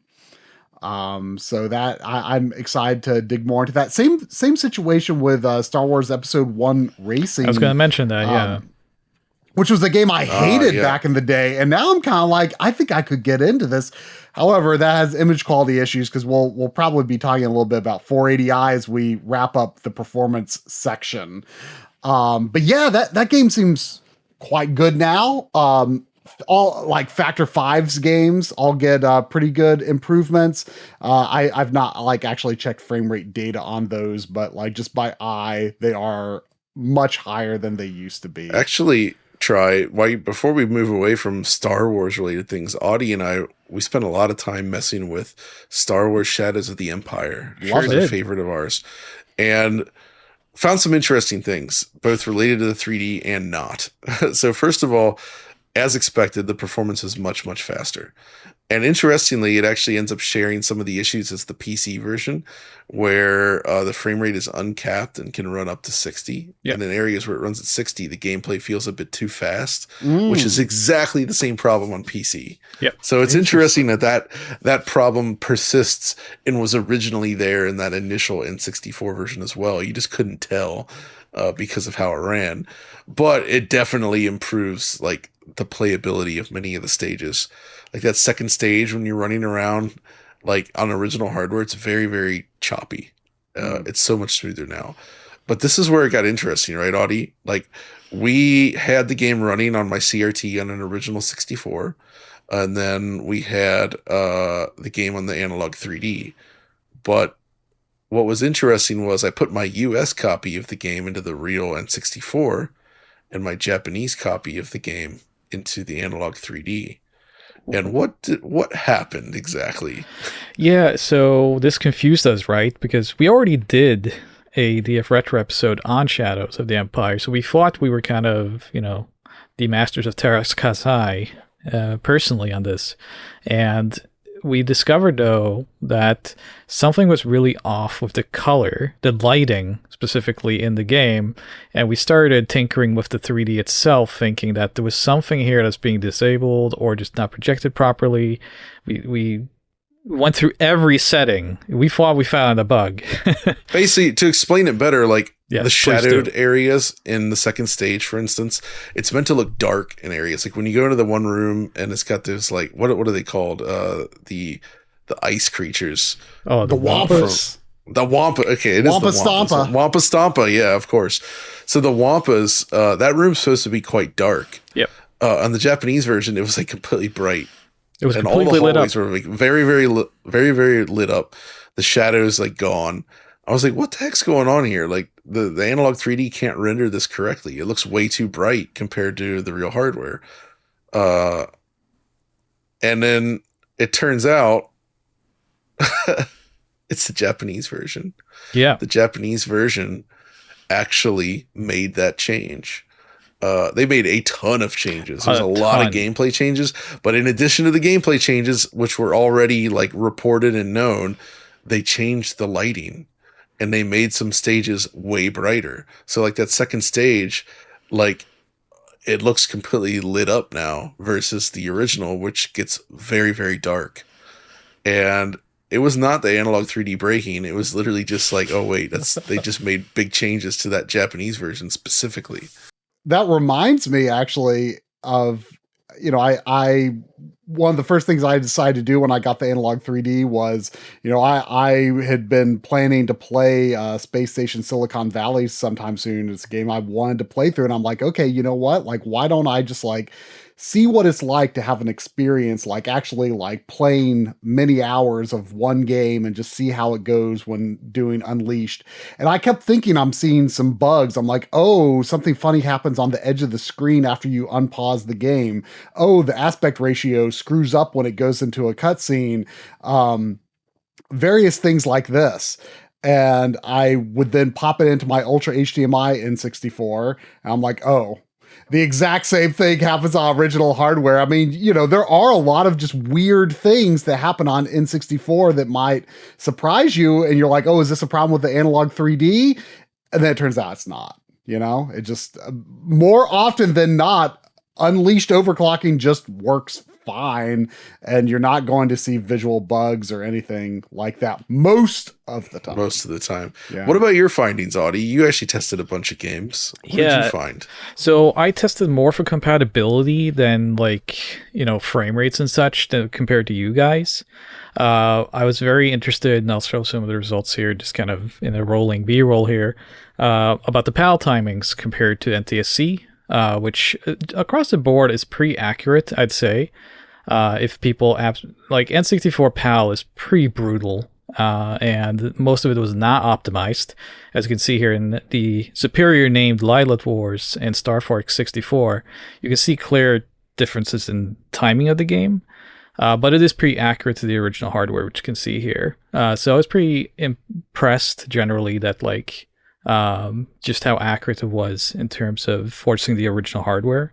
So that I'm excited to dig more into that. Same situation with Star Wars Episode 1 Racing. I was going to mention that, yeah. Which was a game I hated back in the day. And now I'm kind of like, I think I could get into this. However, that has image quality issues because we'll probably be talking a little bit about 480i as we wrap up the performance section. But yeah, that game seems quite good now. All like Factor 5's games all get pretty good improvements. I've not actually checked frame rate data on those, but just by eye, they are much higher than they used to be. Actually, before we move away from Star Wars related things, Audi and we spent a lot of time messing with Star Wars Shadows of the Empire. Sure, it's a favorite of ours, and found some interesting things, both related to the 3D and not. So first of all, as expected, the performance is much, much faster. And interestingly, it actually ends up sharing some of the issues as the PC version, where the frame rate is uncapped and can run up to 60. Yep. And in areas where it runs at 60, the gameplay feels a bit too fast, which is exactly the same problem on PC. Yep. So it's interesting that problem persists and was originally there in that initial N64 version as well. You just couldn't tell because of how it ran. But it definitely improves the playability of many of the stages. Like that second stage when you're running around on original hardware, it's very, very choppy. It's so much smoother now. But this is where it got interesting, right, Audi? We had the game running on my CRT on an original 64, and then we had the game on the Analogue 3D. But what was interesting was I put my US copy of the game into the real N64 and my Japanese copy of the game into the Analogue 3D. And what happened exactly? Yeah, so this confused us, right? Because we already did a DF Retro episode on Shadows of the Empire, so we thought we were kind of, the masters of Teras Kasai personally on this. And we discovered, though, that something was really off with the color, the lighting specifically in the game, and we started tinkering with the 3D itself, thinking that there was something here that's being disabled or just not projected properly. We went through every setting. We thought we found a bug. Basically, to explain it better, the shadowed areas in the second stage, for instance, it's meant to look dark in areas. When you go into the one room and it's got this what are they called? The ice creatures. Oh, the Wampas. The Wampa. Okay, it Wampa is the Wampas. Stompa. Wampa Stompa. Yeah, of course. So the Wampas, that room's supposed to be quite dark. Yep. On the Japanese version, it was completely bright. It was completely lit up. Were very, very, very, very lit up. The shadows gone. I was like, what the heck's going on here? The Analog 3D can't render this correctly. It looks way too bright compared to the real hardware. And then it turns out it's the Japanese version. Yeah. The Japanese version actually made that change. they made a ton of changes. There's a lot of gameplay changes, but in addition to the gameplay changes, which were already like reported and known, they changed the lighting and they made some stages way brighter. So like that second stage, like it looks completely lit up now versus the original, which gets very, very dark. And it was not the Analogue 3D breaking. It was literally just like, oh wait, they just made big changes to that Japanese version specifically. That reminds me actually of, I one of the first things I decided to do when I got the Analogue 3D was, I had been planning to play Space Station Silicon Valley sometime soon. It's a game I wanted to play through, and I'm like, okay, you know what? Like, why don't I just like see what it's like to have an experience like actually like playing many hours of one game and just see how it goes when doing Unleashed. And I kept thinking I'm seeing some bugs. I'm like, oh, something funny happens on the edge of the screen after you unpause the game. Oh, the aspect ratio screws up when it goes into a cutscene. Various things like this. And I would then pop it into my Ultra HDMI N64. And I'm like, oh, the exact same thing happens on original hardware. I mean, there are a lot of just weird things that happen on N64 that might surprise you. And you're like, oh, is this a problem with the Analogue 3D? And then it turns out it's not, it just more often than not, Unleashed overclocking just works fine. And you're not going to see visual bugs or anything like that most of the time. Yeah. What about your findings, Audi? You actually tested a bunch of games. What did you find? So I tested more for compatibility than frame rates and such compared to you guys. I was very interested, and I'll show some of the results here, just kind of in a rolling B-roll here, about the PAL timings compared to NTSC, which across the board is pretty accurate, I'd say. If people like N64 PAL is pretty brutal, and most of it was not optimized, as you can see here in the superior named Lylat Wars and Star Fox 64. You can see clear differences in timing of the game, but it is pretty accurate to the original hardware, which you can see here. So I was pretty impressed generally that just how accurate it was in terms of forcing the original hardware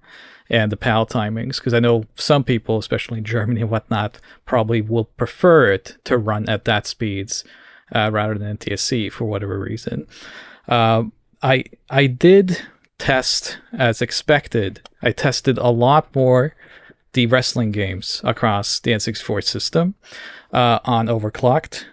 and the PAL timings, because I know some people, especially in Germany and whatnot, probably will prefer it to run at that speeds rather than NTSC for whatever reason. I did test as expected. I tested a lot more the wrestling games across the N64 system on Overclocked.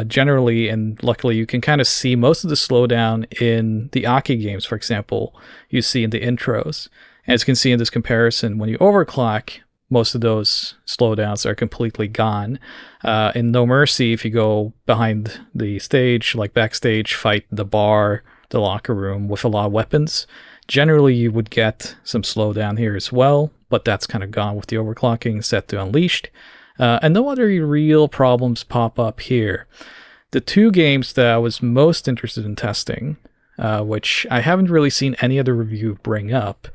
Generally, and luckily, you can kind of see most of the slowdown in the Aki games, for example, you see in the intros. As you can see in this comparison, when you overclock, most of those slowdowns are completely gone. In No Mercy, if you go behind the stage, like backstage, fight the bar, the locker room with a lot of weapons, generally you would get some slowdown here as well, but that's kind of gone with the overclocking set to Unleashed. And no other real problems pop up here. The two games that I was most interested in testing, which I haven't really seen any other review bring up,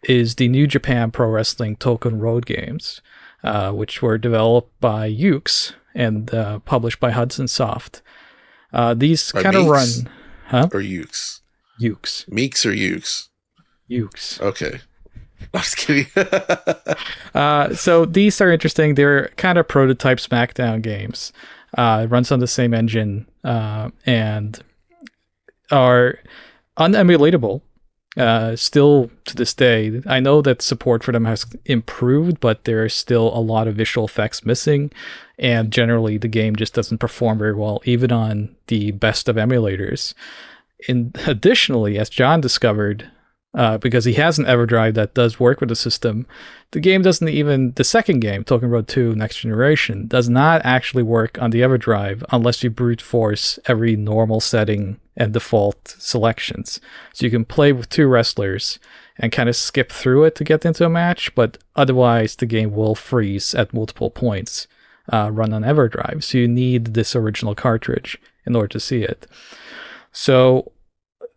is the New Japan Pro Wrestling Token Road games, which were developed by Ukes and published by Hudson Soft. These kind of run... Huh? Or Ukes? Ukes. Meeks or Ukes? Ukes. Okay. I was kidding. So these are interesting. They're kind of prototype SmackDown games. It runs on the same engine and are unemulatable. Still to this day, I know that support for them has improved, but there are still a lot of visual effects missing, and generally the game just doesn't perform very well, even on the best of emulators. Additionally, as John discovered, because he has an EverDrive that does work with the system, the game doesn't even, the second game, Token Road 2 Next Generation, does not actually work on the EverDrive unless you brute force every normal setting and default selections. So you can play with two wrestlers and kind of skip through it to get into a match, but otherwise the game will freeze at multiple points, run on EverDrive. So you need this original cartridge in order to see it. So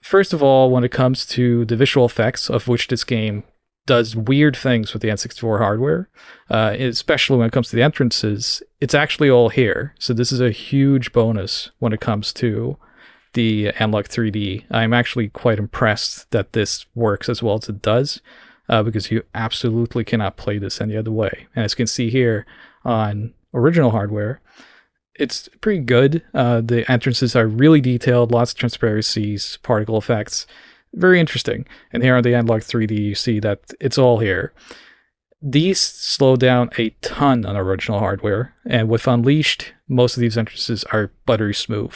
first of all, when it comes to the visual effects, of which this game does weird things with the N64 hardware, especially when it comes to the entrances, it's actually all here. So this is a huge bonus when it comes to the Analogue 3D. I'm actually quite impressed that this works as well as it does, because you absolutely cannot play this any other way. And as you can see here on original hardware, it's pretty good. The entrances are really detailed, lots of transparencies, particle effects, very interesting. And here on the Analogue 3D, you see that it's all here. These slow down a ton on original hardware, and with Unleashed, most of these entrances are buttery smooth.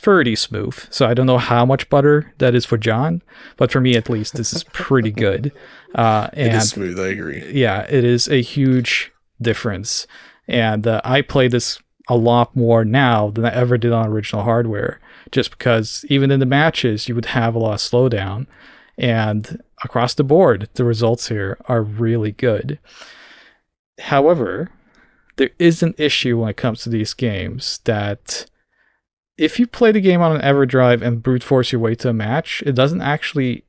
Pretty smooth. So I don't know how much butter that is for John, but for me at least, this is pretty good. And it is smooth, I agree. Yeah, it is a huge difference. And I play this a lot more now than I ever did on original hardware, just because even in the matches, you would have a lot of slowdown. And across the board, the results here are really good. However, there is an issue when it comes to these games that if you play the game on an EverDrive and brute force your way to a match, it doesn't actually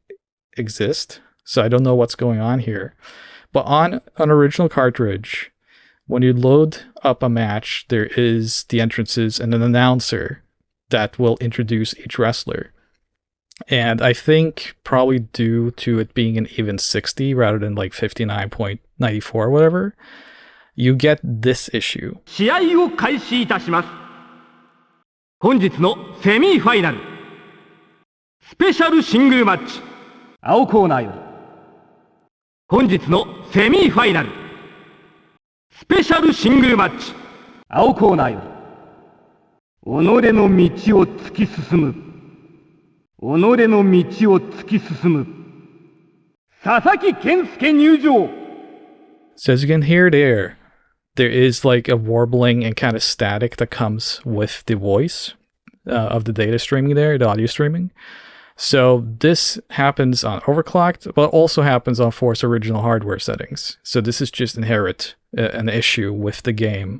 exist. So I don't know what's going on here. But on an original cartridge, when you load up a match, there is the entrances and an announcer that will introduce each wrestler. And I think probably due to it being an even 60 rather than like 59.94 or whatever, you get this issue. 試合を開始いたします。本日のセミファイナルスペシャルシングルマッチ青コーナーより本日のセミファイナルスペシャルシングルマッチ青コーナーより己の道を突き進む己の道を突き進む佐々木健介入場 So as you can hear there is like a warbling and kind of static that comes with the voice of the data streaming there, the audio streaming. So this happens on overclocked, but also happens on Force original hardware settings. So this is just inherent, an issue with the game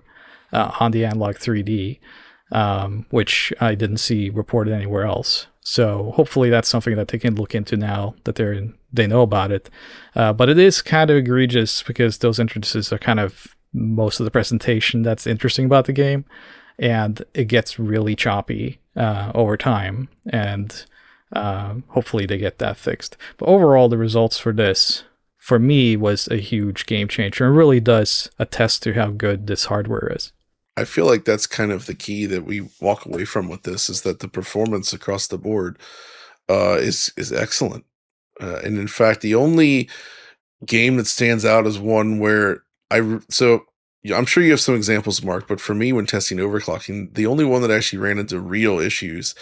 on the Analogue 3D, which I didn't see reported anywhere else. So hopefully that's something that they can look into now that they know about it. But it is kind of egregious because those entrances are kind of most of the presentation that's interesting about the game, and it gets really choppy over time, and hopefully they get that fixed. But overall, the results for this, for me, was a huge game changer and really does attest to how good this hardware is. I feel like that's kind of the key that we walk away from with this, is that the performance across the board is excellent. And in fact, the only game that stands out is one where I'm sure you have some examples, Mark, but for me, when testing overclocking, the only one that actually ran into real issues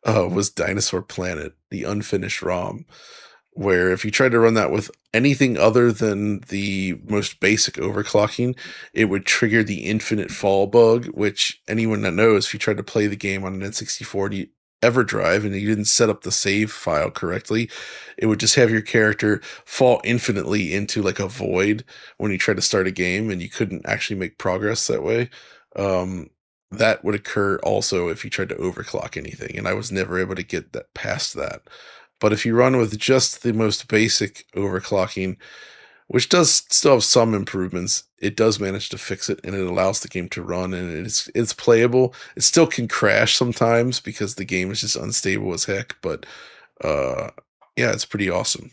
was Dinosaur Planet, the unfinished ROM, where if you tried to run that with anything other than the most basic overclocking, it would trigger the infinite fall bug, which anyone that knows, if you tried to play the game on an N64 EverDrive and you didn't set up the save file correctly, it would just have your character fall infinitely into like a void when you try to start a game, and you couldn't actually make progress that way. That would occur also if you tried to overclock anything, and I was never able to get that past that. But if you run with just the most basic overclocking, which does still have some improvements, it does manage to fix it, and it allows the game to run, and it's playable. It still can crash sometimes because the game is just unstable as heck, but yeah, it's pretty awesome.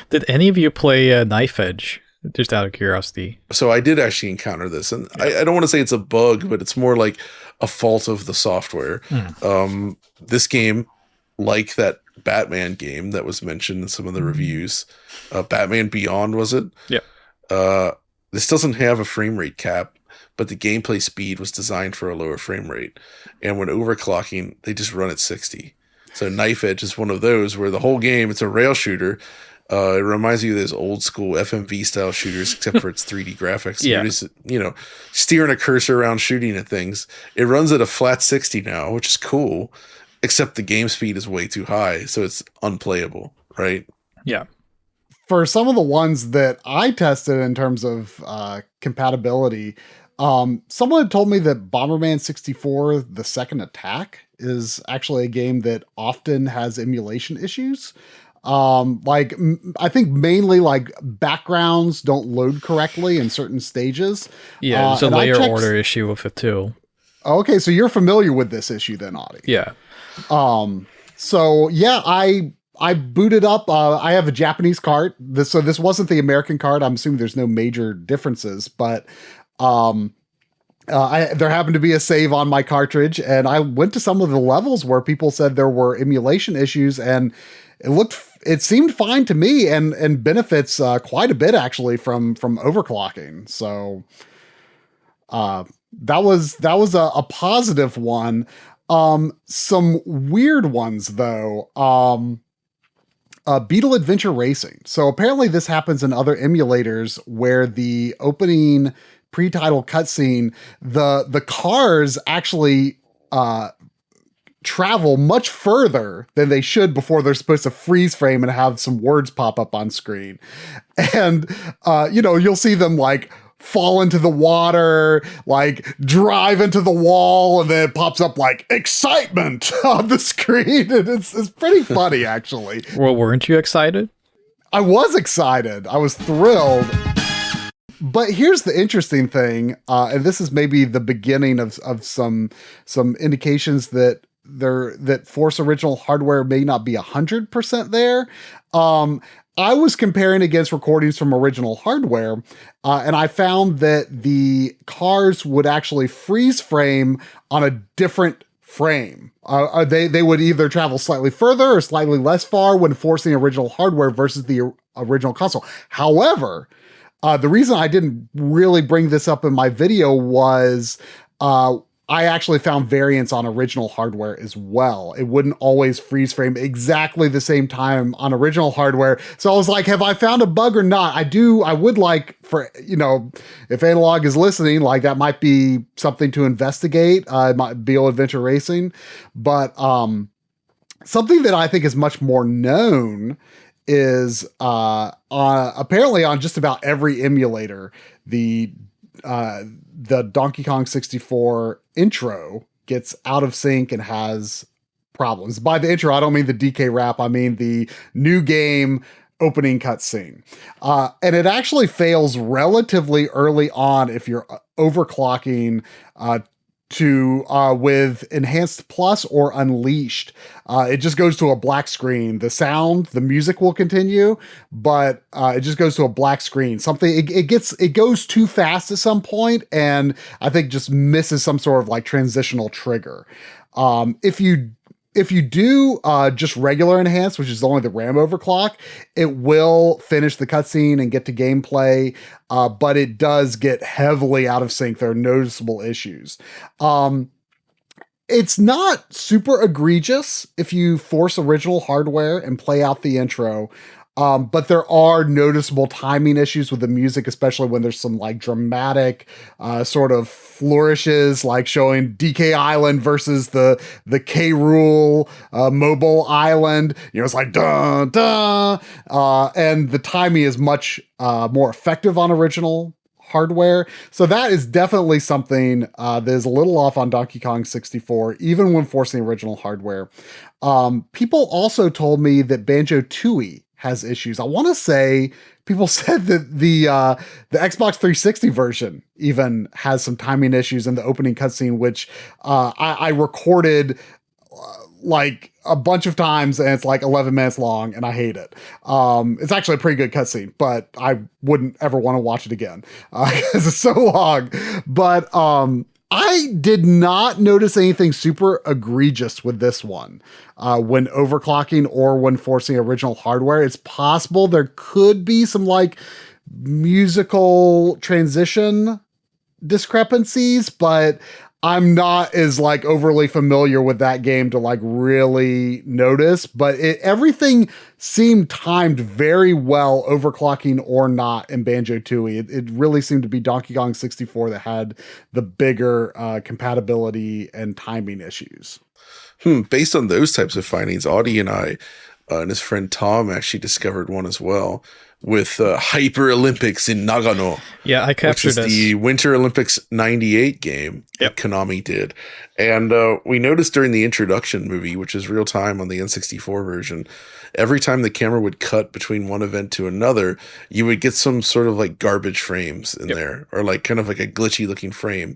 Did any of you play Knife Edge? Just out of curiosity. So I did actually encounter this, and I don't want to say it's a bug, but it's more like a fault of the software. This game, like that Batman game that was mentioned in some of the reviews, Batman Beyond, was it? Yeah. This doesn't have a frame rate cap, but the gameplay speed was designed for a lower frame rate. And when overclocking, they just run at 60. So Knife Edge is one of those where the whole game, it's a rail shooter. It reminds you of those old school FMV style shooters, except for its 3D graphics. Yeah. You're just, steering a cursor around shooting at things. It runs at a flat 60 now, which is cool, except the game speed is way too high, so it's unplayable, right? Yeah. For some of the ones that I tested in terms of compatibility, someone had told me that Bomberman 64, The Second Attack, is actually a game that often has emulation issues. I think mainly like backgrounds don't load correctly in certain stages. Yeah, there's a layer order issue with it too. Okay, so you're familiar with this issue then, Audi. Yeah. So yeah, I booted up. I have a Japanese cart. So this wasn't the American cart. I'm assuming there's no major differences, but there happened to be a save on my cartridge, and I went to some of the levels where people said there were emulation issues, and it seemed fine to me, and benefits quite a bit actually from overclocking. So that was a positive one. Some weird ones though. Beetle Adventure Racing. So apparently this happens in other emulators where the opening pre-title cutscene, the cars actually travel much further than they should before they're supposed to freeze frame and have some words pop up on screen. And you'll see them like fall into the water, like drive into the wall, and then it pops up like excitement on the screen. And it's pretty funny, actually. Well, weren't you excited? I was excited. I was thrilled. But here's the interesting thing, and this is maybe the beginning of some indications that Force original hardware may not be 100% there. I was comparing against recordings from original hardware, and I found that the cars would actually freeze frame on a different frame. They would either travel slightly further or slightly less far when forcing original hardware versus the original console. However, the reason I didn't really bring this up in my video was I actually found variants on original hardware as well. It wouldn't always freeze frame exactly the same time on original hardware. So I was like, have I found a bug or not? I would like for, if Analogue is listening, like that might be something to investigate. It might be Adventure Racing. But something that I think is much more known is apparently on just about every emulator, the Donkey Kong 64 intro gets out of sync and has problems. By the intro, I don't mean the DK rap. I mean the new game opening cutscene. And it actually fails relatively early on if you're overclocking with Enhanced Plus or Unleashed. It just goes to a black screen. The music will continue, but it just goes to a black screen. It goes too fast at some point, and I think just misses some sort of like transitional trigger. If you do just regular enhanced, which is only the RAM overclock, it will finish the cutscene and get to gameplay, but it does get heavily out of sync. There are noticeable issues. It's not super egregious if you force original hardware and play out the intro, but there are noticeable timing issues with the music, especially when there's some like dramatic sort of flourishes, like showing DK Island versus the K Rool mobile island. It's like dun dun, and the timing is much more effective on original hardware. So that is definitely something that is a little off on Donkey Kong 64, even when forcing original hardware. People also told me that Banjo-Tooie has issues. I want to say people said that the Xbox 360 version even has some timing issues in the opening cutscene, which I recorded like a bunch of times, and it's like 11 minutes long, and I hate it. It's actually a pretty good cutscene, but I wouldn't ever want to watch it again because it's so long. But I did not notice anything super egregious with this one when overclocking or when forcing original hardware. It's possible there could be some like musical transition discrepancies, but I'm not as like overly familiar with that game to like really notice, but everything seemed timed very well, overclocking or not, in Banjo-Tooie. It really seemed to be Donkey Kong 64 that had the bigger compatibility and timing issues. Based on those types of findings, Audi and I and his friend Tom actually discovered one as well, with Hyper Olympics in Nagano. Yeah, I captured which is the Winter Olympics 98 game that Konami did. And we noticed during the introduction movie, which is real time on the N64 version, every time the camera would cut between one event to another, you would get some sort of like garbage frames in there, or like kind of like a glitchy looking frame.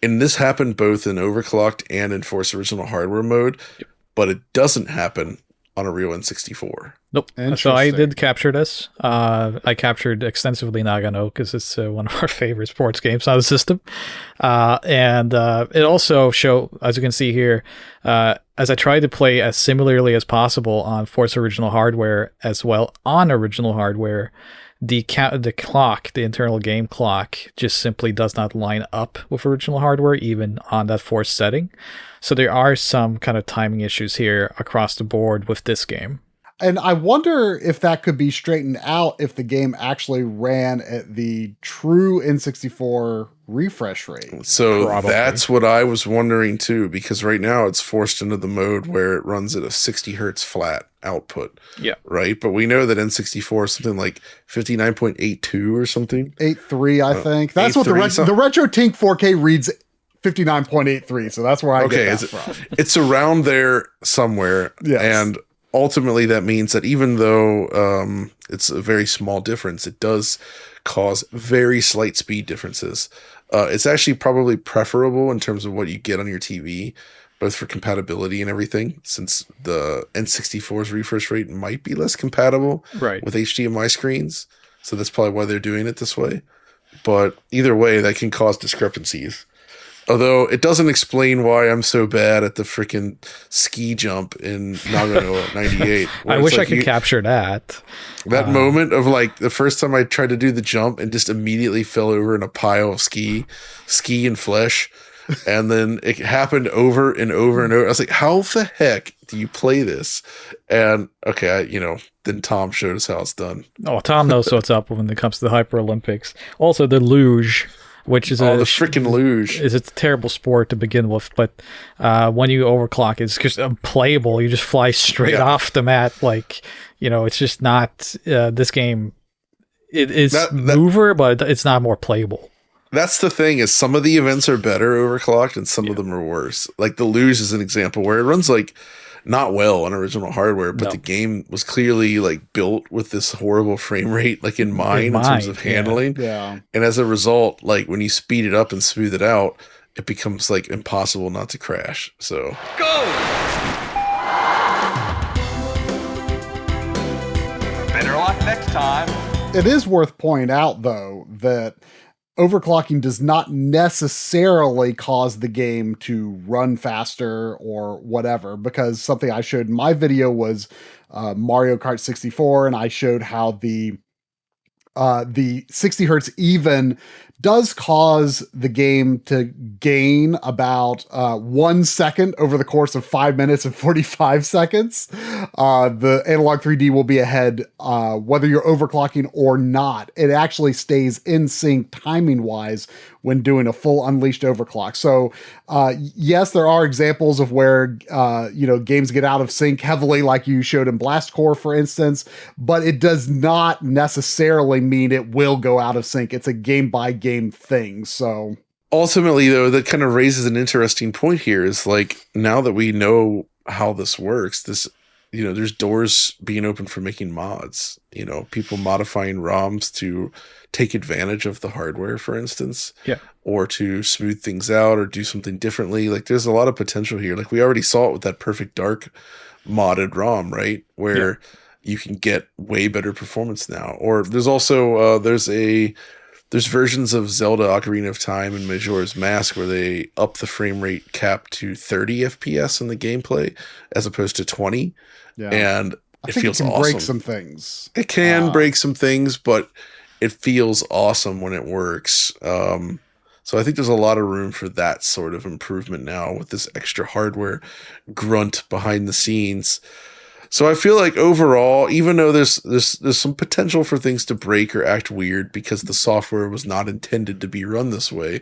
And this happened both in overclocked and in Force Original Hardware mode. but it doesn't happen on a real N64. Nope. So I did capture this. I captured extensively Nagano because it's one of our favorite sports games on the system. And it also as you can see here, as I tried to play as similarly as possible on Force original hardware as well on original hardware, the clock, the internal game clock, just simply does not line up with original hardware, even on that Force setting. So there are some kind of timing issues here across the board with this game. And I wonder if that could be straightened out if the game actually ran at the true N64 refresh rate. So Probably. That's what I was wondering too, because right now it's forced into the mode where it runs at a 60 hertz flat output. Yeah. Right. But we know that N64 is something like 59.82 or something. 8.3, I think. That's what the RetroTink 4K reads 59.83. So that's where I get that from. It's around there somewhere. Yes. And ultimately, that means that even though it's a very small difference, it does cause very slight speed differences. It's actually probably preferable in terms of what you get on your TV, both for compatibility and everything, since the N64's refresh rate might be less compatible with HDMI screens. So that's probably why they're doing it this way. But either way, that can cause discrepancies. Although it doesn't explain why I'm so bad at the freaking ski jump in Nagano 98. I wish I could capture that. That moment of like the first time I tried to do the jump and just immediately fell over in a pile of ski and flesh. And then it happened over and over and over. I was like, how the heck do you play this? And then Tom showed us how it's done. Oh, Tom knows what's up when it comes to the Hyper Olympics. Also, the luge, which is the freaking luge. It's a terrible sport to begin with, but when you overclock, it's just unplayable. You just fly straight off the mat. Like, it's just not this game. It is mover, but it's not more playable. That's the thing, is some of the events are better overclocked and some of them are worse. Like the luge is an example where it runs like not well on original hardware, but the game was clearly like built with this horrible frame rate like in mind in terms of handling. Yeah. And as a result, like when you speed it up and smooth it out, it becomes like impossible not to crash. So go. Better luck next time. It is worth pointing out though that overclocking does not necessarily cause the game to run faster or whatever, because something I showed in my video was Mario Kart 64, and I showed how the 60 hertz even does cause the game to gain about 1 second over the course of 5 minutes and 45 seconds. The Analog 3D will be ahead whether you're overclocking or not. It actually stays in sync timing wise when doing a full unleashed overclock. So yes, there are examples of where games get out of sync heavily, like you showed in Blast Core, for instance, but it does not necessarily mean it will go out of sync. It's a game by game thing. So ultimately, though, that kind of raises an interesting point here, is like, now that we know how this works, there's doors being open for making mods, people modifying ROMs to take advantage of the hardware, for instance, or to smooth things out or do something differently. Like there's a lot of potential here. Like we already saw it with that Perfect Dark modded ROM, right? Where you can get way better performance now. Or there's also, there's versions of Zelda Ocarina of Time and Majora's Mask where they up the frame rate cap to 30 FPS in the gameplay as opposed to 20. Yeah. And it feels it can awesome. break some things. It can break some things, but it feels awesome when it works. So I think there's a lot of room for that sort of improvement now with this extra hardware grunt behind the scenes. So I feel like overall, even though there's some potential for things to break or act weird because the software was not intended to be run this way,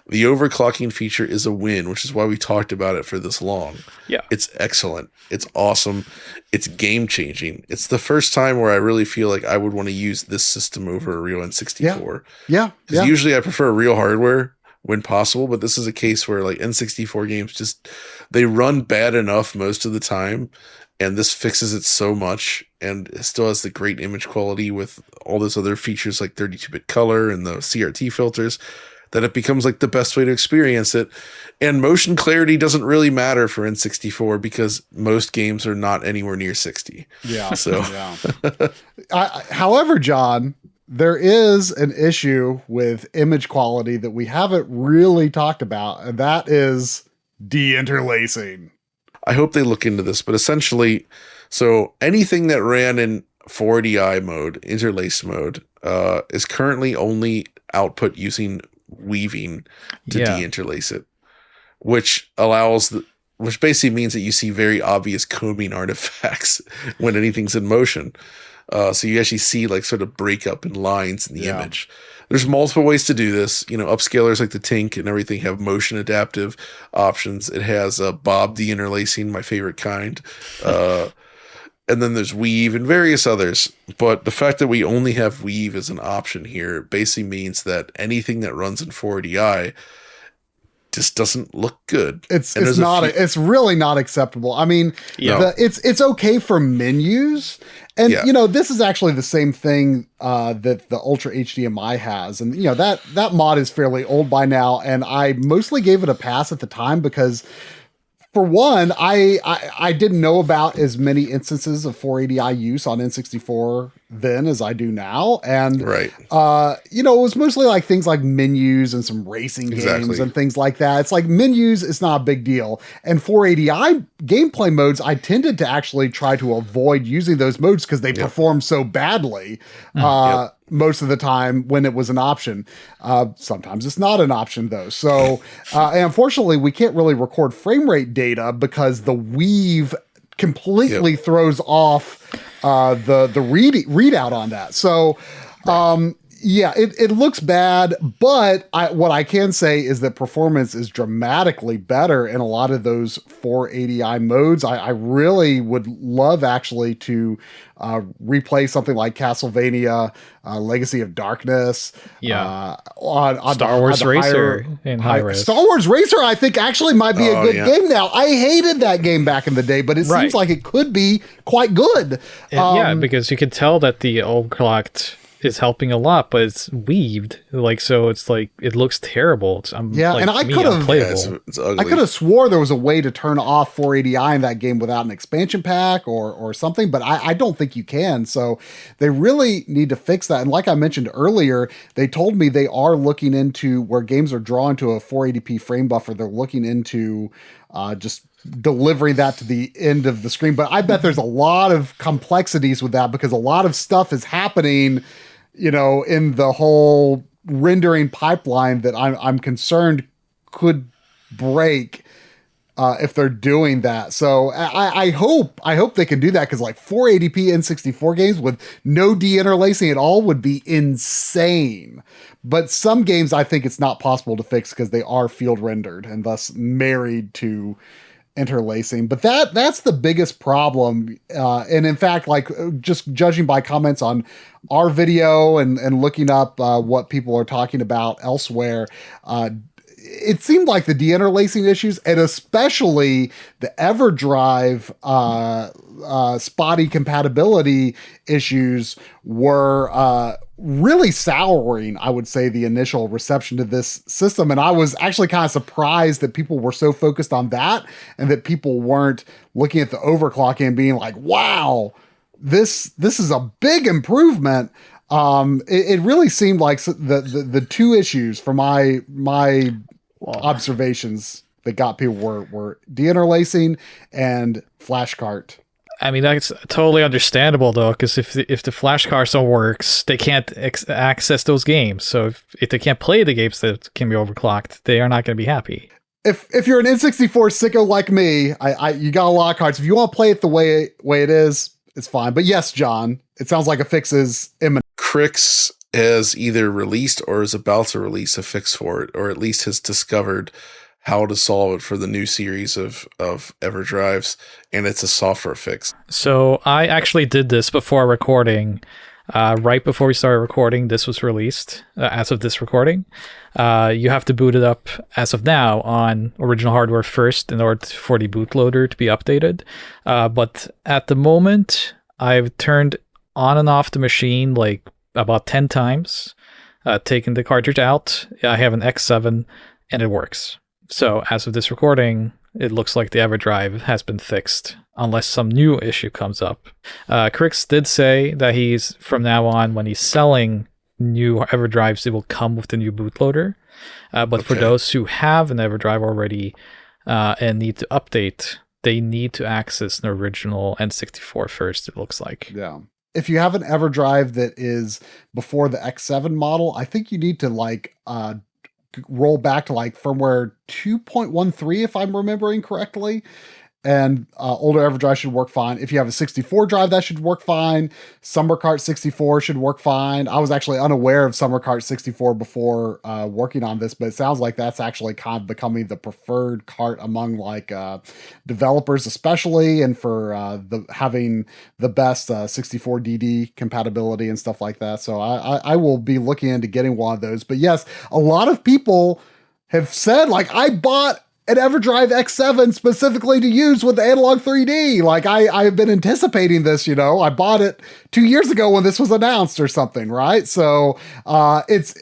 the overclocking feature is a win, which is why we talked about it for this long. Yeah. It's excellent. It's awesome. It's game changing. It's the first time where I really feel like I would want to use this system over a real N64. Yeah. Because usually I prefer real hardware when possible, but this is a case where like N64 games they run bad enough most of the time. And this fixes it so much, and it still has the great image quality with all those other features like 32-bit color and the CRT filters, that it becomes like the best way to experience it. And motion clarity doesn't really matter for N64 because most games are not anywhere near 60. Yeah. So, However, John, there is an issue with image quality that we haven't really talked about, and that is de-interlacing. I hope they look into this, but essentially, so anything that ran in 480i mode, interlace mode, is currently only output using weaving to de-interlace it, which basically means that you see very obvious combing artifacts when anything's in motion. So you actually see like sort of breakup in lines in the image. There's multiple ways to do this. Upscalers like the Tink and everything have motion adaptive options. It has Bob de-interlacing, my favorite kind. And then there's Weave and various others. But the fact that we only have Weave as an option here basically means that anything that runs in 480i just doesn't look good. It's really not acceptable. I mean, it's okay for menus. And, this is actually the same thing that the Ultra HDMI has. And, that mod is fairly old by now. And I mostly gave it a pass at the time because, for one, I didn't know about as many instances of 480i use on N64 then as I do now. And, it was mostly like things like menus and some racing games and things like that. It's like menus is not a big deal. And 480i gameplay modes, I tended to actually try to avoid using those modes because they perform so badly. Most of the time when it was an option. Sometimes it's not an option though. So, and unfortunately we can't really record frame rate data because the weave completely throws off the readout on that. So, it looks bad, but what I can say is that performance is dramatically better in a lot of those 480i modes. I really would love actually to replay something like Castlevania, Legacy of Darkness, on Star Wars Racer in high res. Star Wars Racer, I think actually might be a good game now. I hated that game back in the day, but it seems like it could be quite good. Because you can tell that the overclocked is helping a lot, but it's weaved, so it's like it looks terrible. And I could have I could have swore there was a way to turn off 480i in that game without an expansion pack or something, but I don't think you can. So they really need to fix that. And like I mentioned earlier, they told me they are looking into where games are drawn to a 480p frame buffer. They're looking into just delivering that to the end of the screen. But I bet there's a lot of complexities with that because a lot of stuff is happening, in the whole rendering pipeline that I'm concerned could break if they're doing that. So I hope they can do that because like 480p N64 games with no de-interlacing at all would be insane. But some games I think it's not possible to fix because they are field rendered and thus married to interlacing. But that's the biggest problem. And in fact, like just judging by comments on our video and looking up what people are talking about elsewhere, it seemed like the de-interlacing issues and especially the EverDrive spotty compatibility issues were really souring, I would say, the initial reception to this system. And I was actually kind of surprised that people were so focused on that and that people weren't looking at the overclocking and being like, wow, this is a big improvement. It really seemed like the two issues from my observations that got people were de-interlacing and flashcart. I mean, that's totally understandable though, because if the flash card still works, they can't access those games. So if they can't play the games that can be overclocked, they are not going to be happy. If you're an N64 sicko like me, you got a lot of cards. If you want to play it the way it is, it's fine. But yes, John, it sounds like a fix is imminent. Crix has either released or is about to release a fix for it, or at least has discovered how to solve it for the new series of EverDrives, and it's a software fix. So I actually did this before recording. Right before we started recording, this was released as of this recording. You have to boot it up as of now on original hardware first in order for the bootloader to be updated. But at the moment, I've turned on and off the machine like about 10 times. taken the cartridge out. I have an X7 and it works. So as of this recording, it looks like the EverDrive has been fixed, unless some new issue comes up. Crix did say that he's, from now on, when he's selling new EverDrives, it will come with the new bootloader. But for those who have an EverDrive already and need to update, they need to access an original N64 first, it looks like. Yeah. If you have an EverDrive that is before the X7 model, I think you need to roll back to firmware 2.13, if I'm remembering correctly. And older EverDrive should work fine. If you have a 64 drive, that should work fine. Summer Cart 64 should work fine. I was actually unaware of Summer Cart 64 before working on this, but it sounds like that's actually kind of becoming the preferred cart among developers, especially, and for having the best 64 DD compatibility and stuff like that. So I will be looking into getting one of those. But yes, a lot of people have said, I bought an EverDrive X7 specifically to use with the Analogue 3D. I've been anticipating this, I bought it 2 years ago when this was announced or something, right? So it's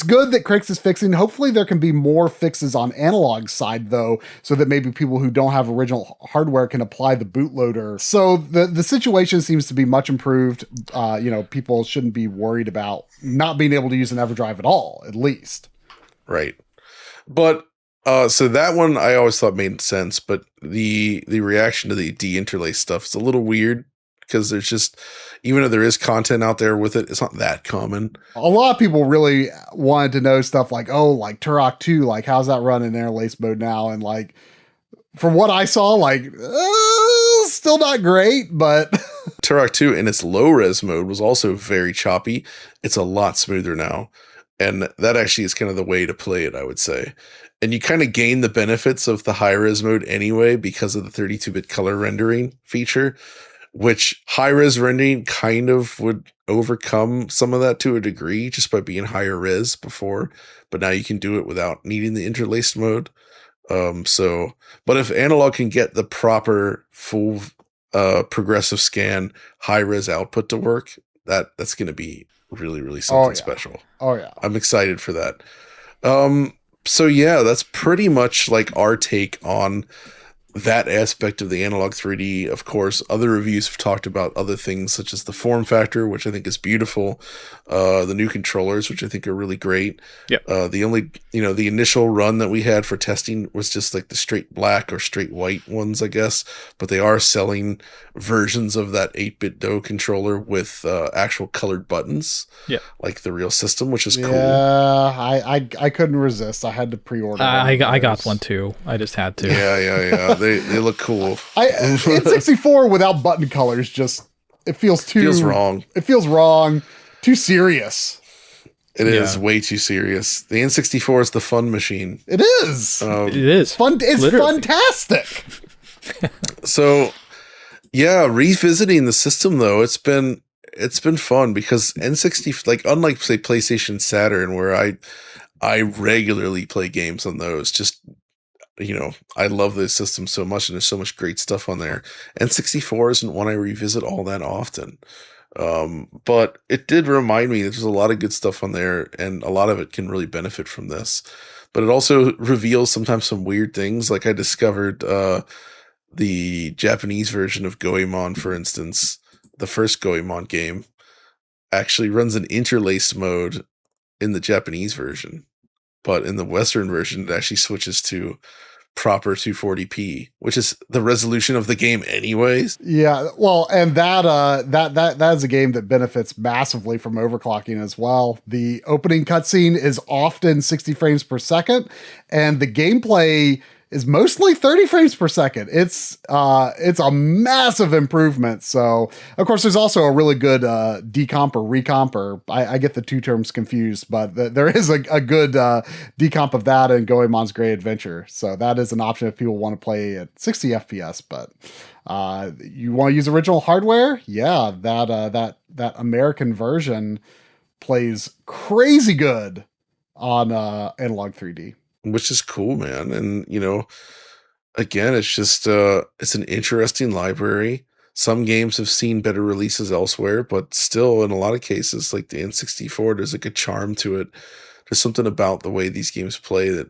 good that Crix is fixing. Hopefully there can be more fixes on Analogue's side, though, so that maybe people who don't have original hardware can apply the bootloader. So the situation seems to be much improved. People shouldn't be worried about not being able to use an EverDrive at all, at least. Right. But so that one I always thought made sense, but the reaction to the de-interlace stuff is a little weird because there's just, even though there is content out there with it, it's not that common. A lot of people really wanted to know stuff Turok 2, how's that run in interlace mode now? And from what I saw, still not great, but Turok 2 in its low res mode was also very choppy. It's a lot smoother now. And that actually is kind of the way to play it, I would say. And you kind of gain the benefits of the high-res mode anyway because of the 32-bit color rendering feature, which high-res rendering kind of would overcome some of that to a degree just by being higher res before. But now you can do it without needing the interlaced mode. But if Analogue can get the proper full progressive scan high-res output to work, that's going to be really, really something special. Oh, yeah. I'm excited for that. So yeah, that's pretty much our take on that aspect of the Analogue 3D. Of course, other reviews have talked about other things such as the form factor, which I think is beautiful. The new controllers, which I think are really great. Yeah. The only, the initial run that we had for testing was just the straight black or straight white ones, I guess. But they are selling versions of that 8-bit DOE controller with actual colored buttons. Yeah. Like the real system, which is cool. Yeah, I couldn't resist. I had to pre-order. I got one too. I just had to. Yeah. They look cool. N64 without button colors feels wrong. It feels wrong. Too serious. It is way too serious. The N64 is the fun machine. It is. It is fun. It's literally fantastic. So, yeah, revisiting the system though, it's been fun because N60, unlike say PlayStation Saturn, where I regularly play games on those, just I love those systems so much, and there's so much great stuff on there. N64 isn't one I revisit all that often. But it did remind me that there's a lot of good stuff on there, and a lot of it can really benefit from this. But it also reveals sometimes some weird things. I discovered the Japanese version of Goemon, for instance, the first Goemon game, actually runs an interlaced mode in the Japanese version. But in the Western version, it actually switches to proper 240p, which is the resolution of the game anyways. Yeah, well, and that is a game that benefits massively from overclocking as well. The opening cutscene is often 60 frames per second, and the gameplay is mostly 30 frames per second. It's a massive improvement. So, of course, there's also a really good decomp or recomp, or I get the two terms confused, but there is a good decomp of that in Goemon's Great Adventure. So that is an option if people want to play at 60 FPS, but you want to use original hardware? Yeah, that American version plays crazy good on Analogue 3D. Which is cool, man. And, again, it's just, it's an interesting library. Some games have seen better releases elsewhere, but still, in a lot of cases, like the N64, there's like a charm to it. There's something about the way these games play that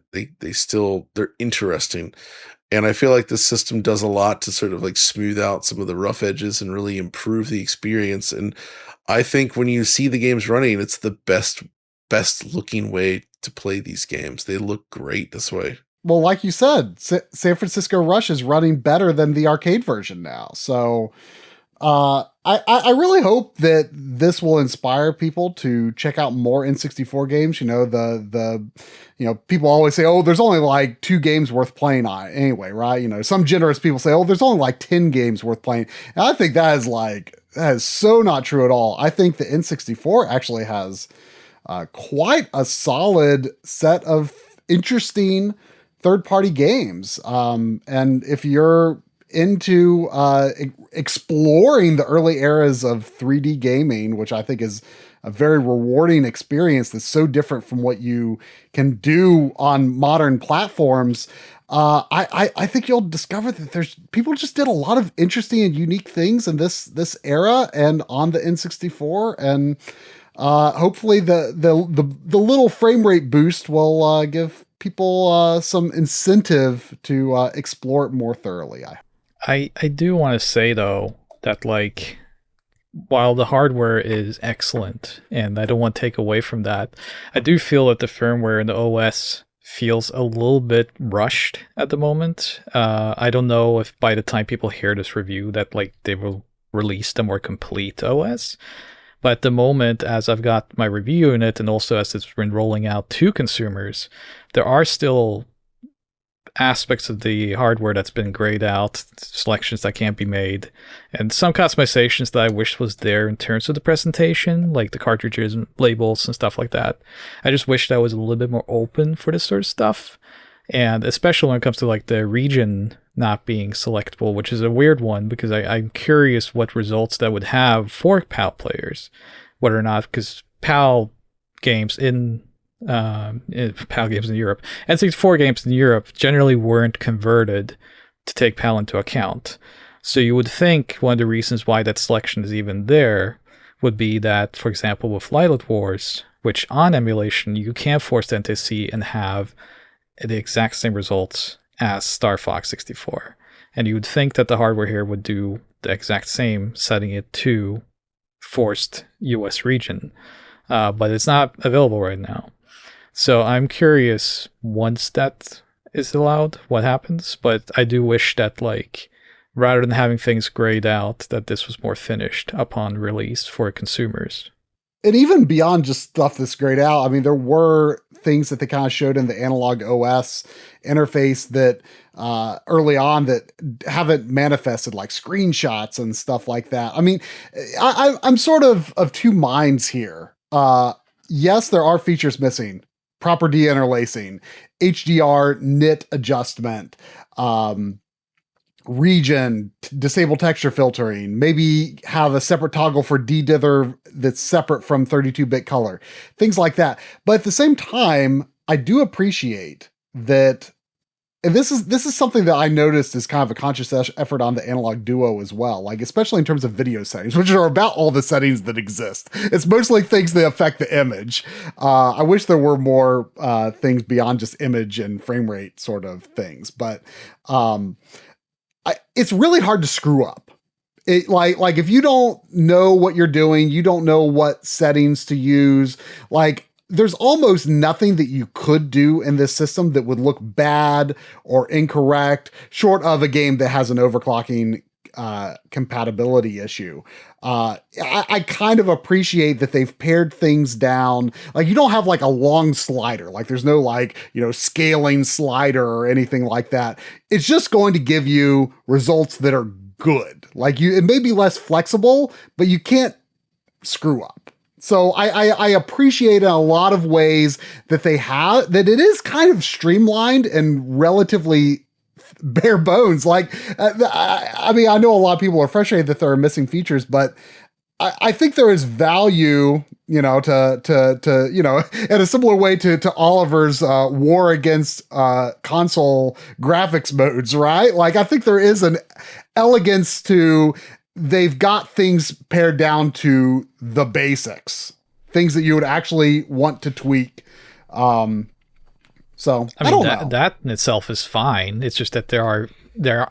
they're interesting. And I feel like this system does a lot to sort of like smooth out some of the rough edges and really improve the experience. And I think when you see the games running, it's the best looking way to play these games. They look great this way. Well, like you said, San Francisco Rush is running better than the arcade version now. So I really hope that this will inspire people to check out more N64 games. You know, people always say, oh, there's only like 2 games worth playing on it anyway, right? You know, some generous people say, oh, there's only like 10 games worth playing. And I think that is so not true at all. I think the N64 actually has quite a solid set of interesting third-party games. And if you're into exploring the early eras of 3D gaming, which I think is a very rewarding experience that's so different from what you can do on modern platforms, I think you'll discover that people just did a lot of interesting and unique things in this era and on the N64, and hopefully the little frame rate boost will give people some incentive to explore it more thoroughly. I do want to say though that like while the hardware is excellent and I don't want to take away from that, I do feel that the firmware and the OS feels a little bit rushed at the moment. I don't know if by the time people hear this review that like they will release a more complete OS. But at the moment, as I've got my review in it, and also as it's been rolling out to consumers, there are still aspects of the hardware that's been grayed out, selections that can't be made, and some customizations that I wish was there in terms of the presentation, like the cartridges and labels and stuff like that. I just wish that was a little bit more open for this sort of stuff. And especially when it comes to like the region not being selectable, which is a weird one because I'm curious what results that would have for PAL players, whether or not, because PAL games in Europe, N64 games in Europe generally weren't converted to take PAL into account. So you would think one of the reasons why that selection is even there would be that, for example, with Lilith Wars, which on emulation you can't force the NTSC and have the exact same results as Star Fox 64. And you would think that the hardware here would do the exact same, setting it to forced US region. But it's not available right now. So I'm curious, once that is allowed, what happens. But I do wish that, like, rather than having things grayed out, that this was more finished upon release for consumers. And even beyond just stuff that's grayed out, I mean, there were things that they kind of showed in the Analogue OS interface that early on that haven't manifested, like screenshots and stuff like that. I mean, I'm sort of two minds here. Yes, there are features missing. Proper deinterlacing, HDR nit adjustment, region, disable texture filtering, maybe have a separate toggle for de-dither that's separate from 32-bit color, things like that. But at the same time, I do appreciate that, and this is something that I noticed is kind of a conscious effort on the Analogue Duo as well, like especially in terms of video settings, which are about all the settings that exist. It's mostly things that affect the image. I wish there were more things beyond just image and frame rate sort of things, but it's really hard to screw up. Like if you don't know what you're doing, you don't know what settings to use, like there's almost nothing that you could do in this system that would look bad or incorrect, short of a game that has an overclocking compatibility issue. I kind of appreciate that they've pared things down. Like you don't have like a long slider, like there's no like, scaling slider or anything like that. It's just going to give you results that are good. Like it may be less flexible, but you can't screw up. So I appreciate in a lot of ways that that it is kind of streamlined and relatively bare bones. Like, I mean, I know a lot of people are frustrated that there are missing features, but I think there is value, to in a similar way to Oliver's war against console graphics modes, right? Like, I think there is an elegance to they've got things pared down to the basics, things that you would actually want to tweak. So I don't know. That in itself is fine. It's just that there are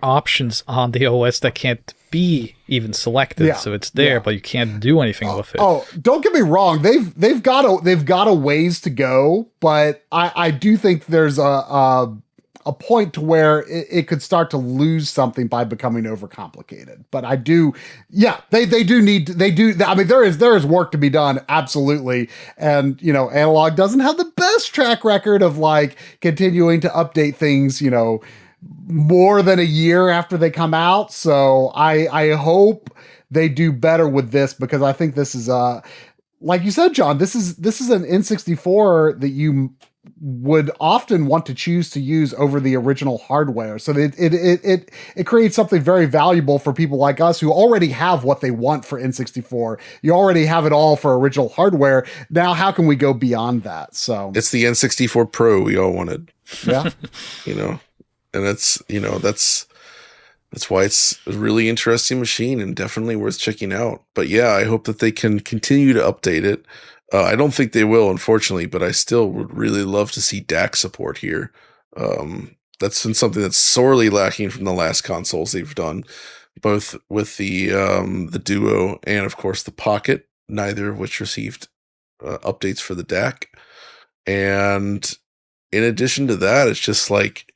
options on the OS that can't be even selected. Yeah. So it's there, but you can't do anything with it. Oh, don't get me wrong. They've got a ways to go, but I do think there's a point to where it could start to lose something by becoming overcomplicated. But I do, they do. I mean, there is work to be done. Absolutely. And, Analogue doesn't have the best track record of like continuing to update things, more than a year after they come out. So I hope they do better with this, because I think this is like you said, John, this is an N64 that you would often want to choose to use over the original hardware. So it creates something very valuable for people like us who already have what they want for N64. You already have it all for original hardware. Now, how can we go beyond that? So it's the N64 Pro we all wanted. Yeah. And that's why it's a really interesting machine and definitely worth checking out. But yeah, I hope that they can continue to update it. I don't think they will, unfortunately, but I still would really love to see DAC support here. That's been something that's sorely lacking from the last consoles they've done, both with the Duo and, of course, the Pocket, neither of which received updates for the DAC. And in addition to that, it's just like,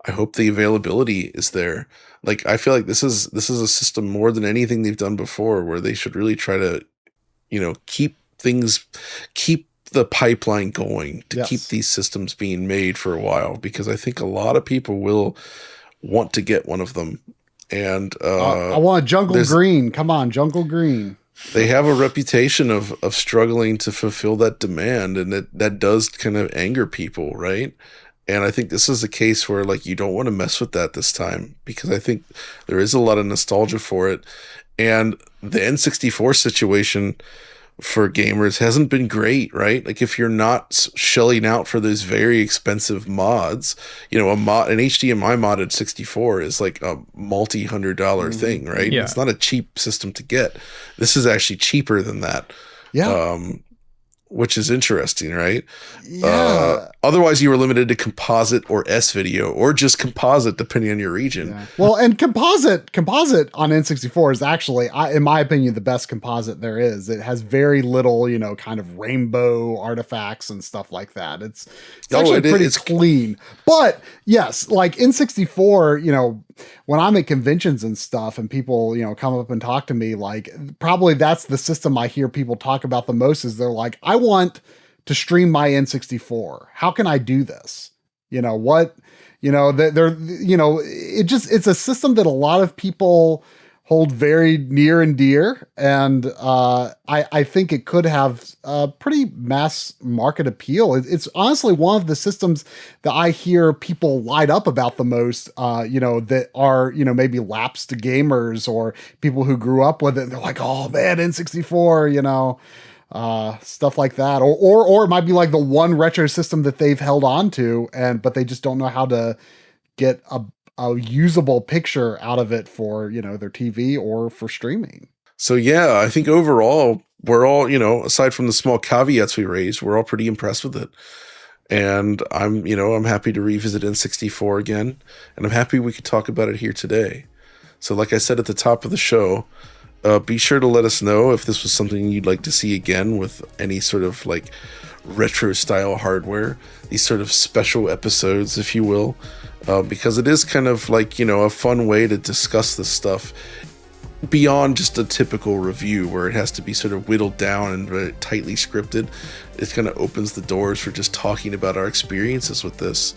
I hope the availability is there. Like, I feel like this is a system more than anything they've done before, where they should really try to, keep the pipeline going to keep these systems being made for a while, because I think a lot of people will want to get one of them. And I want a Jungle Green. Come on, Jungle Green. They have a reputation of struggling to fulfill that demand, and that does kind of anger people, right? And I think this is a case where, like, you don't want to mess with that this time, because I think there is a lot of nostalgia for it. And the N64 situation for gamers hasn't been great, right? Like, if you're not shelling out for those very expensive mods, an HDMI modded 64 is like a multi-$100 thing, right? Yeah. It's not a cheap system to get. This is actually cheaper than that. Yeah. Which is interesting, right? Yeah. Otherwise, you were limited to composite or S-video, or just composite, depending on your region. Yeah. Well, and composite on N64 is actually, in my opinion, the best composite there is. It has very little, kind of rainbow artifacts and stuff like that. It's actually pretty clean. But yes, like N64, when I'm at conventions and stuff and people, come up and talk to me, like, probably that's the system I hear people talk about the most, is they're like, I want to stream my N64. How can I do this? It's a system that a lot of people hold very near and dear. And I think it could have a pretty mass market appeal. It's honestly one of the systems that I hear people light up about the most, that are, maybe lapsed gamers or people who grew up with it. They're like, oh man, N64, stuff like that. Or it might be like the one retro system that they've held on to, but they just don't know how to get a usable picture out of it for, their TV or for streaming. So yeah, I think overall we're all, aside from the small caveats we raised, we're all pretty impressed with it. And I'm happy to revisit N64 again, and I'm happy we could talk about it here today. So like I said at the top of the show, be sure to let us know if this was something you'd like to see again with any sort of like retro style hardware, these sort of special episodes, if you will, because it is kind of like, a fun way to discuss this stuff beyond just a typical review where it has to be sort of whittled down and very tightly scripted. It kind of opens the doors for just talking about our experiences with this.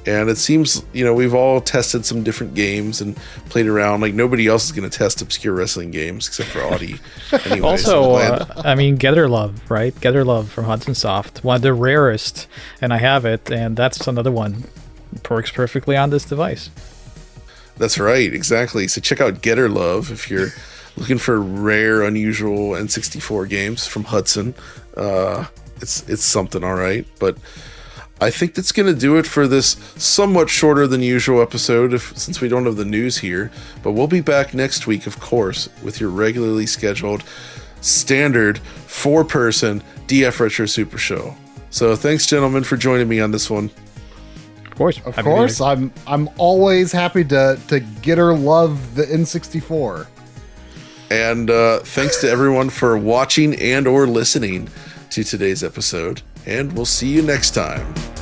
And it seems, we've all tested some different games and played around. Like, nobody else is going to test obscure wrestling games except for Audi. Anyway, also, Getter Love, right? Getter Love from Hudson Soft, one of the rarest, and I have it, and that's another one. Works perfectly on this device. That's right, exactly. So check out Getter Love if you're looking for rare, unusual N64 games from Hudson. It's something, all right. But I think that's going to do it for this somewhat shorter than usual episode since we don't have the news here. But we'll be back next week, of course, with your regularly scheduled, standard, 4-person DF Retro Super Show. So thanks, gentlemen, for joining me on this one. Of course. Of course, I'm always happy to get her love the N64. And thanks to everyone for watching and or listening to today's episode. And we'll see you next time.